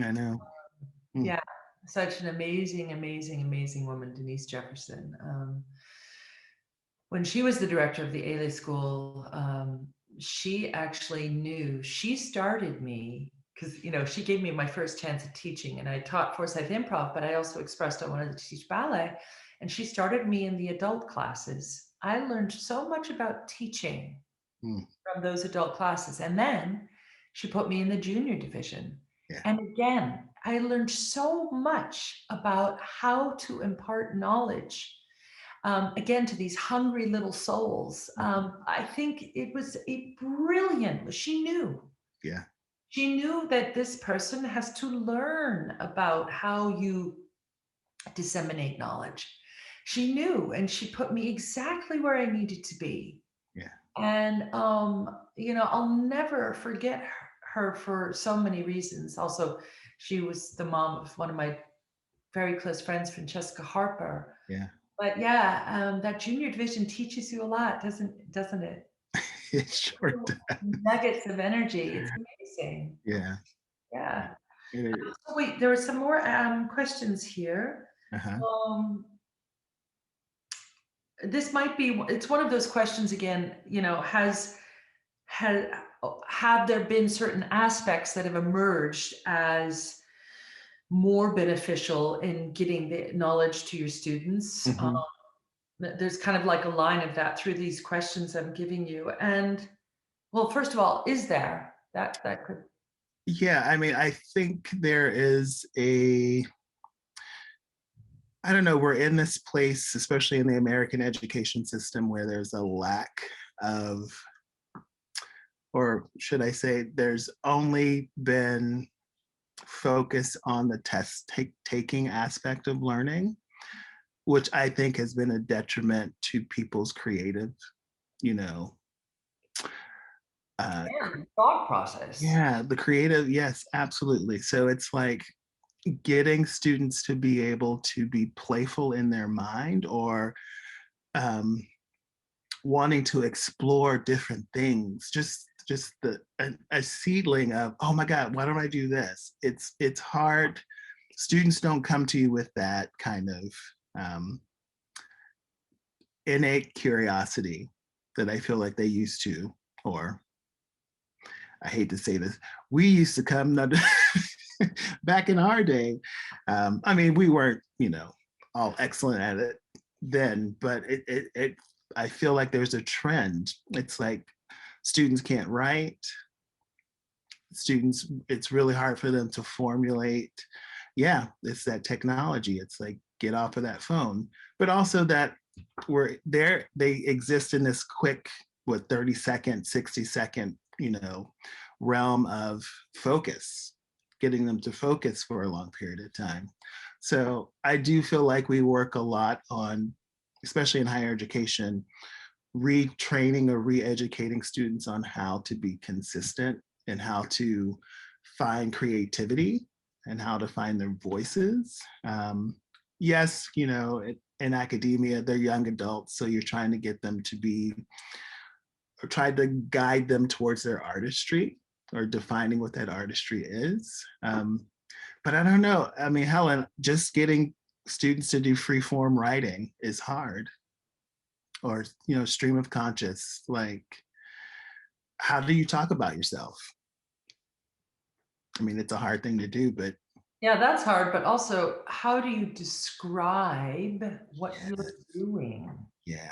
I know. yeah, such an amazing, amazing, amazing woman, Denise Jefferson. When she was the director of the Ailey School, she actually knew, she started me because, she gave me my first chance at teaching, and I taught Forsyth Improv, but I also expressed I wanted to teach ballet. And she started me in the adult classes. I learned so much about teaching from those adult classes. And then she put me in the junior division. Yeah. And again, I learned so much about how to impart knowledge, again, to these hungry little souls. I think it was brilliant. She knew. Yeah. She knew that this person has to learn about how you disseminate knowledge. She knew, and she put me exactly where I needed to be. Yeah. And I'll never forget her for so many reasons. Also, she was the mom of one of my very close friends, Francesca Harper. Yeah. But yeah, that junior division teaches you a lot, doesn't it? It sure does. Nuggets of energy. It's amazing. Yeah. Yeah. It is. So wait, there are some more questions here. Uh-huh. This might be, it's one of those questions again, have there been certain aspects that have emerged as more beneficial in getting the knowledge to your students? There's kind of like a line of that through these questions I'm giving you. And well, first of all, is there that could? Yeah, I think there is I don't know, we're in this place, especially in the American education system, where there's a lack of or should I say, there's only been focus on the test taking aspect of learning, which I think has been a detriment to people's creative, you know, thought process. yeah, the creative, yes, absolutely. So it's like getting students to be able to be playful in their mind, or wanting to explore different things, just a seedling of, oh my God, why don't I do this? It's hard. Students don't come to you with that kind of innate curiosity that I feel like they used to, or I hate to say this, we used to come back in our day. I mean, we weren't, all excellent at it then, but I feel like there's a trend. It's like students can't write. Students, it's really hard for them to formulate. Yeah, it's that technology. It's like, get off of that phone. But also that they exist in this quick, 30-second, 60-second, realm of focus, getting them to focus for a long period of time. So I do feel like we work a lot on, especially in higher education, retraining or re-educating students on how to be consistent and how to find creativity and how to find their voices. Yes, in academia, they're young adults, so you're trying to get them to be, or try to guide them towards their artistry or defining what that artistry is. But I don't know. I mean, Helen, just getting students to do free form writing is hard. Or, stream of conscious, like, how do you talk about yourself? I mean, it's a hard thing to do, but. Yeah, that's hard. But also, how do you describe what you're doing? Yeah.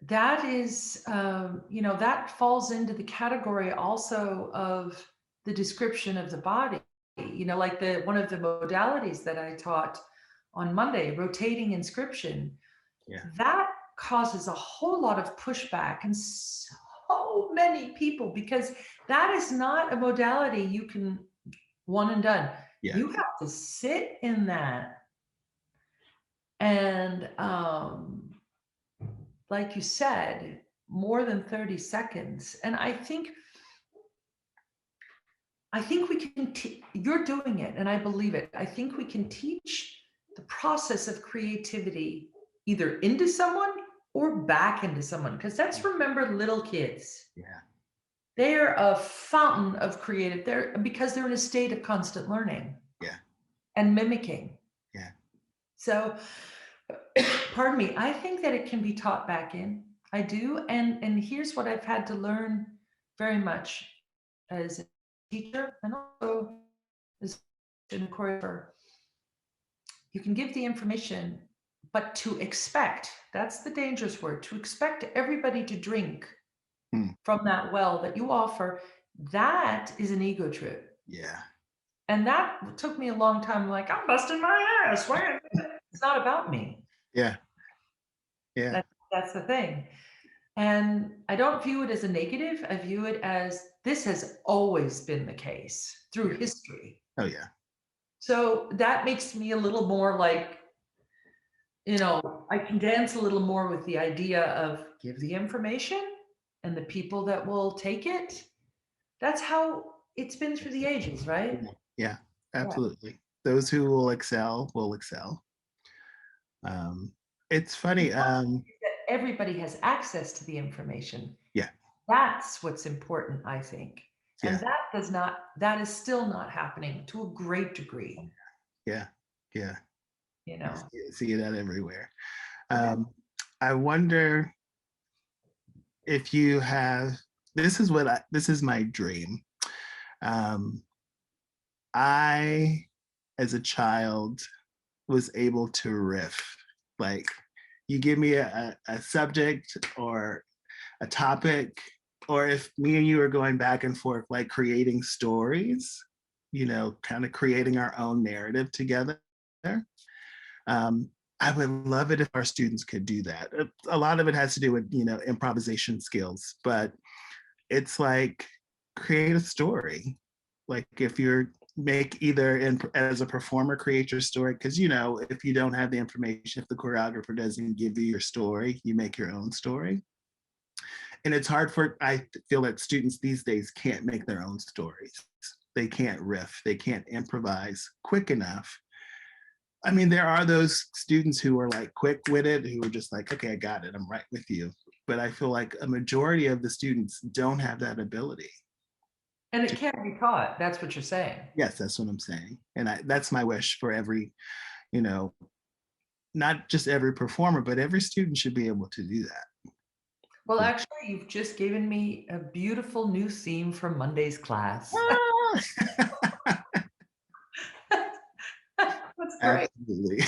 That is, that falls into the category also of the description of the body. Like one of the modalities that I taught on Monday, rotating inscription. Yeah. That causes a whole lot of pushback in so many people, because that is not a modality you can one and done. Yeah. You have to sit in that. And like you said, more than 30 seconds. And I think we can, you're doing it, and I believe it. I think we can teach the process of creativity either into someone or back into someone, because that's, remember, little kids. Yeah. They're a fountain of creative, because they're in a state of constant learning. Yeah. And mimicking. Yeah. So, pardon me, I think that it can be taught back in. I do. And here's what I've had to learn very much as a teacher and also as a choreographer. You can give the information, but to expect, that's the dangerous word, to expect everybody to drink from that well that you offer, that is an ego trip. Yeah. And that took me a long time, like, I'm busting my ass. It's not about me. Yeah. Yeah. That's the thing. And I don't view it as a negative. I view it as, this has always been the case through history. Oh, yeah. So that makes me a little more like, I can dance a little more with the idea of give the information and the people that will take it. That's how it's been through the ages, right? Yeah, absolutely. Yeah. Those who will excel will excel. It's funny. Everybody has access to the information. Yeah. That's what's important, I think. And yeah. that is still not happening to a great degree. Yeah. Yeah. You see that everywhere. I wonder if you have, this is my dream. I, as a child, was able to riff. Like, you give me a subject or a topic, or if me and you are going back and forth, like creating stories, kind of creating our own narrative together. I would love it if our students could do that. A lot of it has to do with, improvisation skills, but it's like create a story. Like if you're make either as a performer, create your story. Cause if you don't have the information, if the choreographer doesn't give you your story, you make your own story. And it's hard I feel that students these days can't make their own stories. They can't riff, they can't improvise quick enough. I mean, there are those students who are like quick-witted, who are just like, okay, I got it, I'm right with you. But I feel like a majority of the students don't have that ability. And it can't be taught. That's what you're saying. Yes, that's what I'm saying. And that's my wish for every, not just every performer, but every student should be able to do that. Well, actually, you've just given me a beautiful new theme for Monday's class. That's great. Absolutely.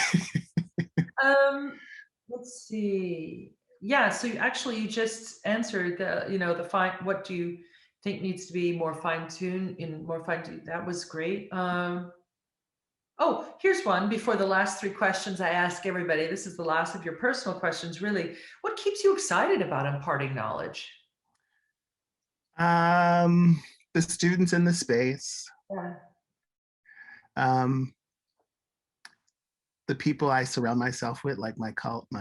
Let's see. Yeah, so you just answered the what do you think needs to be more fine-tuned That was great. Oh, here's one before the last 3 questions I ask everybody. This is the last of your personal questions, really. What keeps you excited about imparting knowledge? The students in the space. Yeah. The people I surround myself with, like my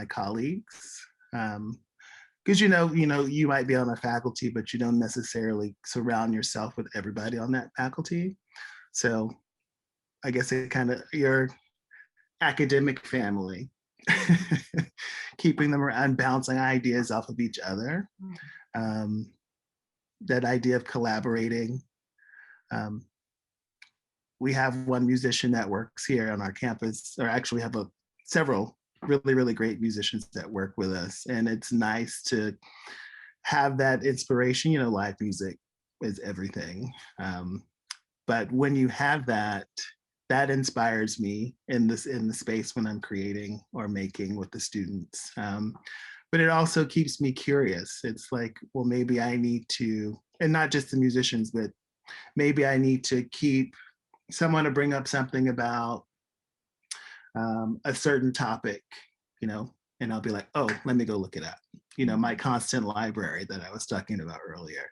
colleagues. Because you might be on a faculty, but you don't necessarily surround yourself with everybody on that faculty. So I guess it kind of your academic family, keeping them around, bouncing ideas off of each other. That idea of collaborating. We have one musician that works here on our campus, or actually have several really, really great musicians that work with us. And it's nice to have that inspiration. Live music is everything. But when you have that inspires me in the space when I'm creating or making with the students. But it also keeps me curious. It's like, well, maybe I need to, and not just the musicians, but maybe I need to keep someone to bring up something about a certain topic, and I'll be like, oh, let me go look it up. My constant library that I was talking about earlier.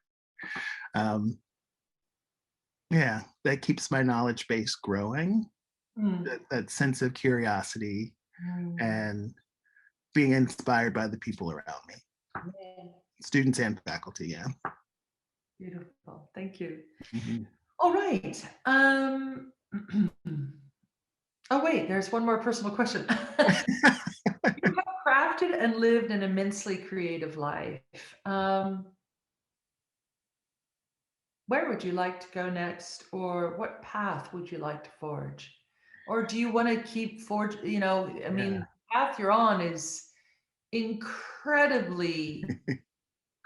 Yeah, that keeps my knowledge base growing. That sense of curiosity and being inspired by the people around me. Students and faculty, yeah. Beautiful, thank you. Mm-hmm. All right. Oh, wait, there's one more personal question. You have crafted and lived an immensely creative life. Where would you like to go next, or what path would you like to forge? Or do you want to keep the path you're on is incredibly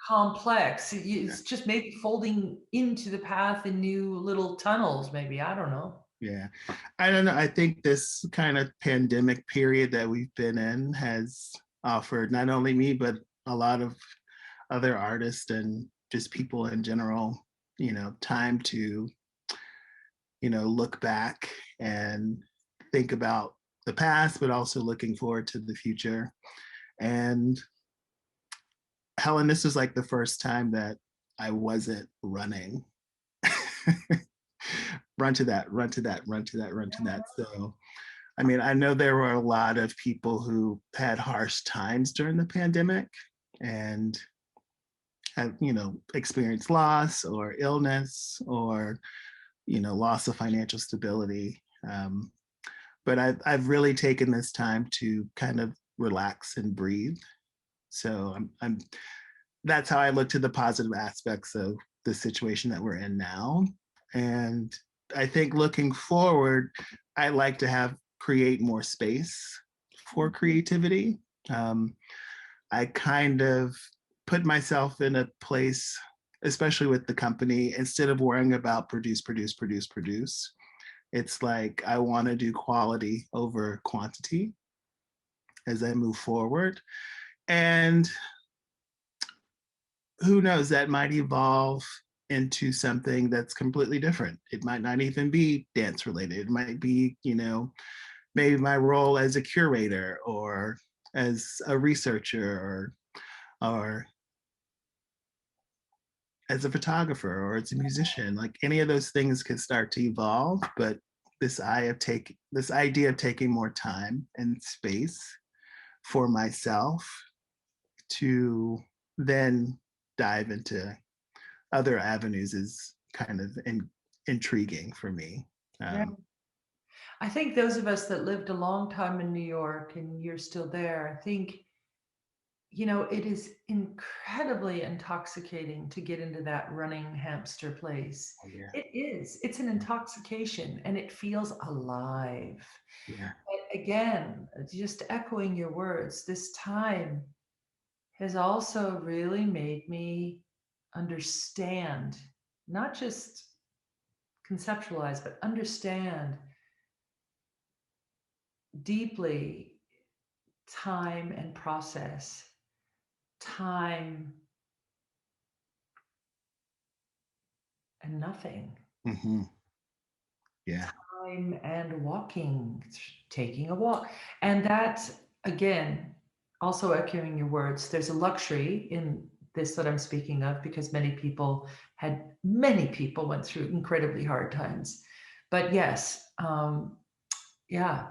complex. It's just maybe folding into the path in new little tunnels, maybe. I don't know. Yeah, I don't know. I think this kind of pandemic period that we've been in has offered not only me, but a lot of other artists and just people in general, time to, look back and think about the past, but also looking forward to the future. And Helen, this was like the first time that I wasn't running. Run to that, run to that, run to that, run to that. So, I mean, I know there were a lot of people who had harsh times during the pandemic and have, experienced loss or illness or, loss of financial stability. But I've really taken this time to kind of relax and breathe. So that's how I look to the positive aspects of the situation that we're in now. And I think looking forward, I like to create more space for creativity. I kind of put myself in a place, especially with the company, instead of worrying about produce. It's like I want to do quality over quantity as I move forward. And who knows, that might evolve into something that's completely different. It might not even be dance related. It might be, maybe my role as a curator or as a researcher or as a photographer or as a musician. Like any of those things can start to evolve, but this idea of taking more time and space for myself to then dive into other avenues is kind of intriguing for me. Yeah. I think those of us that lived a long time in New York, and you're still there, I think, you know, it is incredibly intoxicating to get into that running hamster place. Oh, yeah. It is. It's an intoxication and it feels alive. Yeah. But again, just echoing your words, this time has also really made me understand, not just conceptualize, but understand deeply time and process, time and nothing, Mm-hmm. Yeah. time and walking, taking a walk. And that, again, also echoing your words, there's a luxury in this that I'm speaking of because many people went through incredibly hard times. But yes, yeah.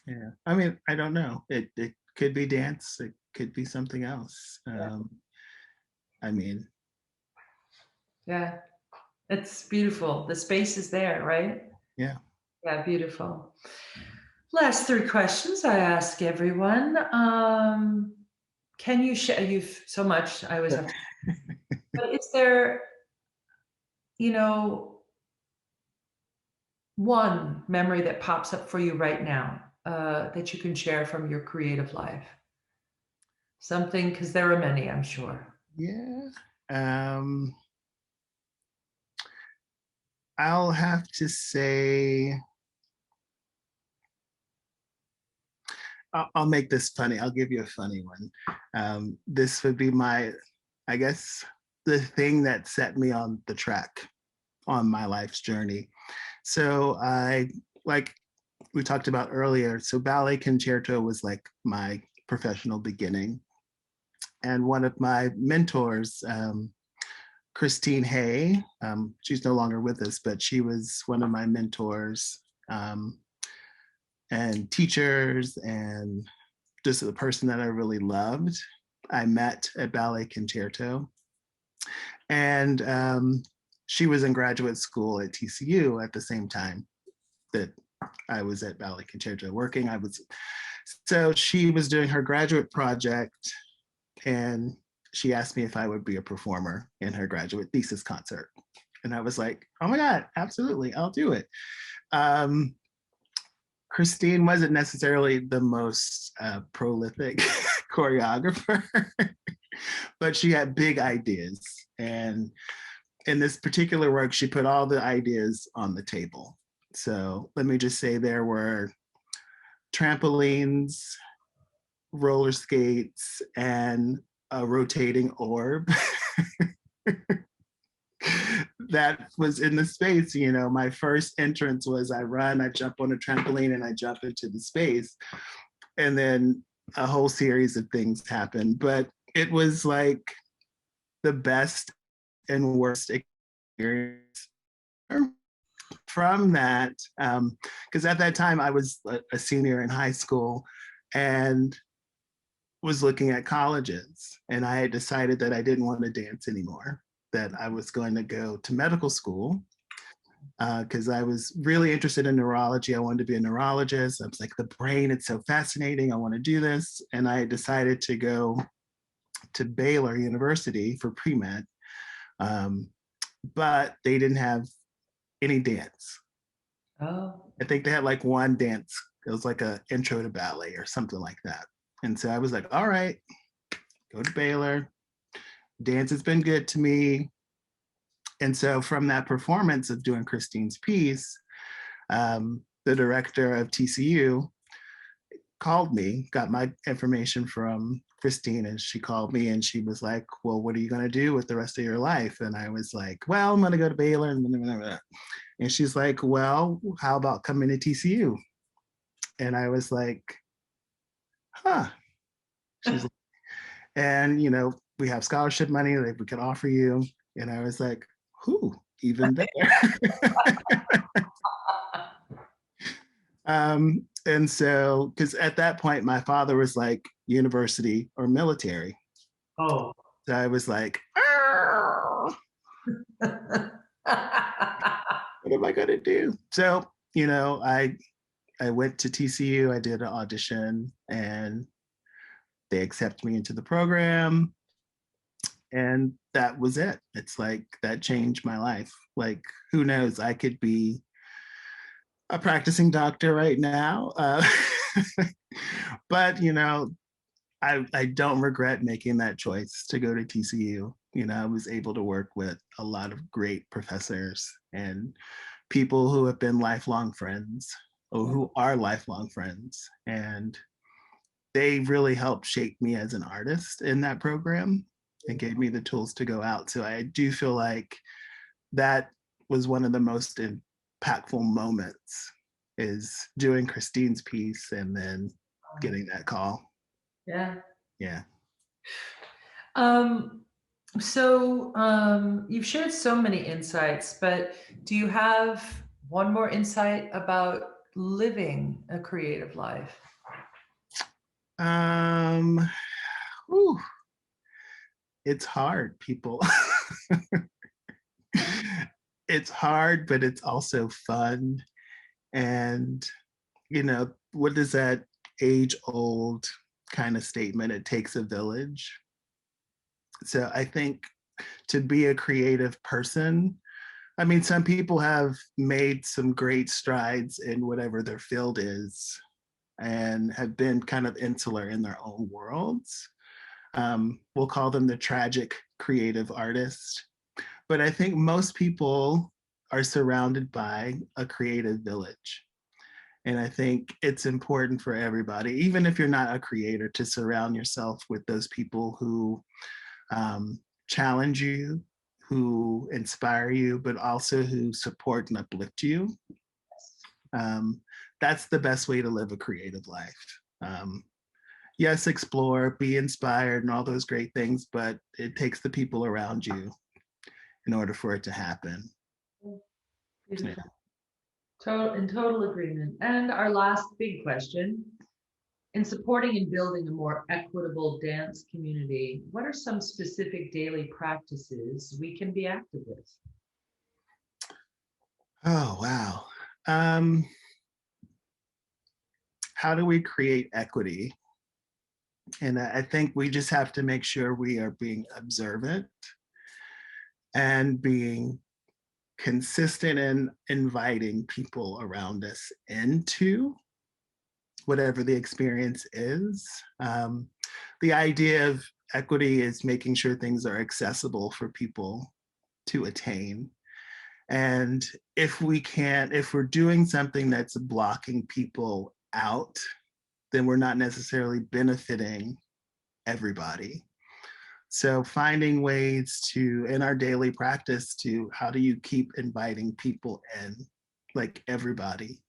Yeah. I mean, I don't know. It could be dance. It could be something else. I mean, Yeah, it's beautiful. The space is there, right? yeah. Yeah, beautiful. Last three questions I ask everyone. Can you share? You've so much. I always have to. But is there, you know, one memory that pops up for you right now that you can share from your creative life? Something, because there are many, I'm sure. Yeah. I'll have to say, I'll make this funny. I'll give you a funny one. This would be I guess, the thing that set me on the track on my life's journey. So like we talked about earlier, so ballet concerto was like my professional beginning. And one of my mentors, Christine Hay, she's no longer with us, but she was one of my mentors and teachers, and just a person that I really loved. I met at Ballet Concerto, and she was in graduate school at TCU at the same time that I was at Ballet Concerto working. So she was doing her graduate project, and she asked me if I would be a performer in her graduate thesis concert. And I was like, oh my God, absolutely, I'll do it. Christine wasn't necessarily the most prolific choreographer, but she had big ideas. And in this particular work, she put all the ideas on the table. So let me just say there were trampolines, roller skates, and a rotating orb that was in the space. You know, my first entrance was I run, I jump on a trampoline, and I jump into the space. And then a whole series of things happened. But it was like the best and worst experience from that. Because at that time I was a senior in high school and was looking at colleges, and I had decided that I didn't want to dance anymore, that I was going to go to medical school because I was really interested in neurology. I wanted to be a neurologist. I was like, the brain, it's so fascinating. I want to do this. And I decided to go to Baylor University for pre-med, but they didn't have any dance. Oh. I think they had like one dance. It was like a intro to ballet or something like that. And so I was like, all right, go to Baylor. Dance has been good to me. And so from that performance of doing Christine's piece, the director of TCU called me, got my information from Christine, and she called me and she was like, well, what are you going to do with the rest of your life? And I was like, well, I'm going to go to Baylor. And she's like, well, how about coming to TCU? And I was like, huh. She's like, and, you know, we have scholarship money that we can offer you. And I was like, who, even better. And so, because at that point, my father was like university or military. Oh. So I was like, what am I going to do? So, you know, I went to TCU, I did an audition, and they accepted me into the program. And that was it. It's like that changed my life. Like, who knows? I could be a practicing doctor right now. But, you know, I don't regret making that choice to go to TCU. You know, I was able to work with a lot of great professors and people who have been lifelong friends or who are lifelong friends. And they really helped shape me as an artist in that program and gave me the tools to go out. So I do feel like that was one of the most impactful moments, is doing Christine's piece and then getting that call. Yeah. Yeah. You've shared so many insights, but do you have one more insight about living a creative life? Whew, it's hard, people. It's hard, but it's also fun. And, you know, what is that age old kind of statement? It takes a village. So I think to be a creative person, I mean, some people have made some great strides in whatever their field is and have been kind of insular in their own worlds. We'll call them the tragic creative artist. But I think most people are surrounded by a creative village. And I think it's important for everybody, even if you're not a creator, to surround yourself with those people who challenge you, who inspire you, but also who support and uplift you. That's the best way to live a creative life. Yes, explore, be inspired, and all those great things, but it takes the people around you in order for it to happen. Beautiful. In total agreement. And our last big question: in supporting and building a more equitable dance community, what are some specific daily practices we can be active with? Oh, wow. How do we create equity? And I think we just have to make sure we are being observant and being consistent in inviting people around us into whatever the experience is. The idea of equity is making sure things are accessible for people to attain. And if we're doing something that's blocking people out, then we're not necessarily benefiting everybody. So finding ways to, in our daily practice, to how do you keep inviting people in, like everybody?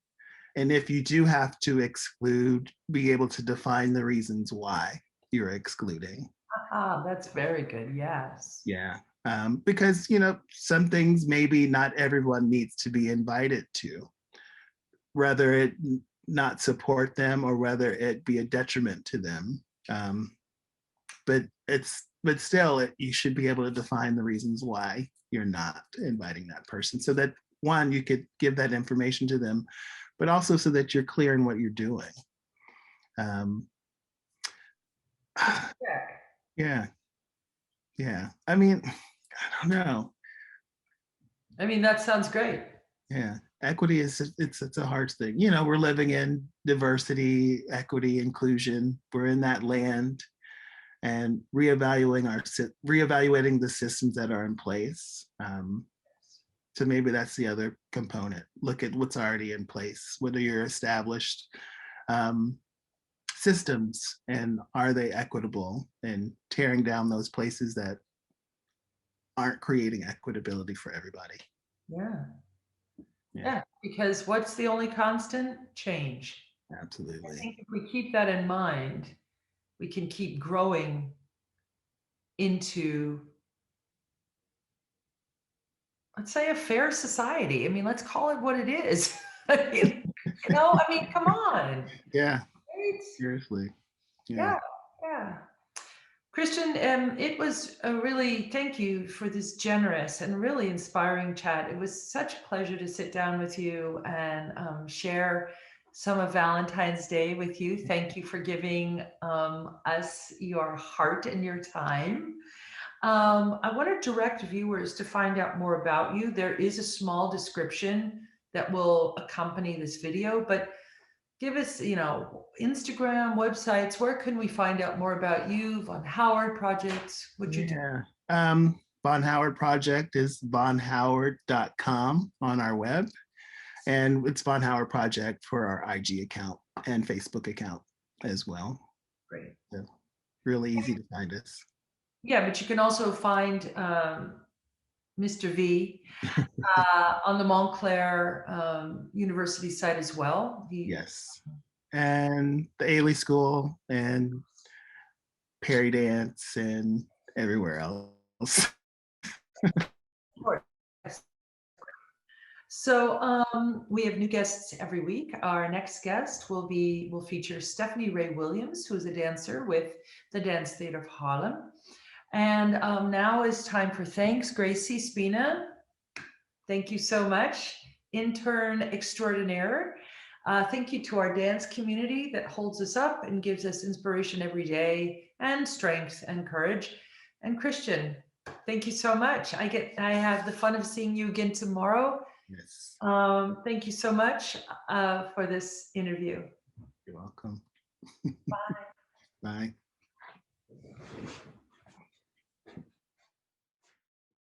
And if you do have to exclude, be able to define the reasons why you're excluding. Ah, that's very good. Yes. Yeah. Because, you know, some things maybe not everyone needs to be invited to, whether it not support them or whether it be a detriment to them. But still, you should be able to define the reasons why you're not inviting that person, so that one, you could give that information to them, but also so that you're clear in what you're doing. Yeah. Yeah. I mean, I don't know. I mean, that sounds great. Yeah. Equity is, it's a hard thing. You know, we're living in diversity, equity, inclusion. We're in that land, and reevaluating the systems that are in place. So maybe that's the other component. Look at what's already in place. What are your established systems, and are they equitable, and tearing down those places that aren't creating equitability for everybody. Yeah. Yeah. Yeah. Because what's the only constant? Change. I Absolutely. think if we keep that in mind, we can keep growing into, let's say, a fair society. I mean, let's call it what it is. I mean, come on. Yeah, Right? seriously. Yeah. Yeah, yeah. Christian, it was a really, thank you for this generous and really inspiring chat. It was such a pleasure to sit down with you and share some of Valentine's Day with you. Thank you for giving us your heart and your time. I want to direct viewers to find out more about you. There is a small description that will accompany this video, but give us, Instagram, websites, where can we find out more about you, Von Howard projects, what you do? Yeah. Von Howard Project is vonhoward.com on our web. And it's Von Howard Project for our IG account and Facebook account as well. Great. So really easy to find us. Yeah, but you can also find Mr. V on the Montclair University site as well. Yes. And the Ailey School and Perry Dance and everywhere else. So we have new guests every week. Our next guest will feature Stephanie Ray Williams, who is a dancer with the Dance Theater of Harlem. And now is time for thanks. Gracie Spina, thank you so much. Intern extraordinaire. Thank you to our dance community that holds us up and gives us inspiration every day and strength and courage. And Christian, thank you so much. I have the fun of seeing you again tomorrow. Yes. Thank you so much for this interview. You're welcome. Bye. Bye.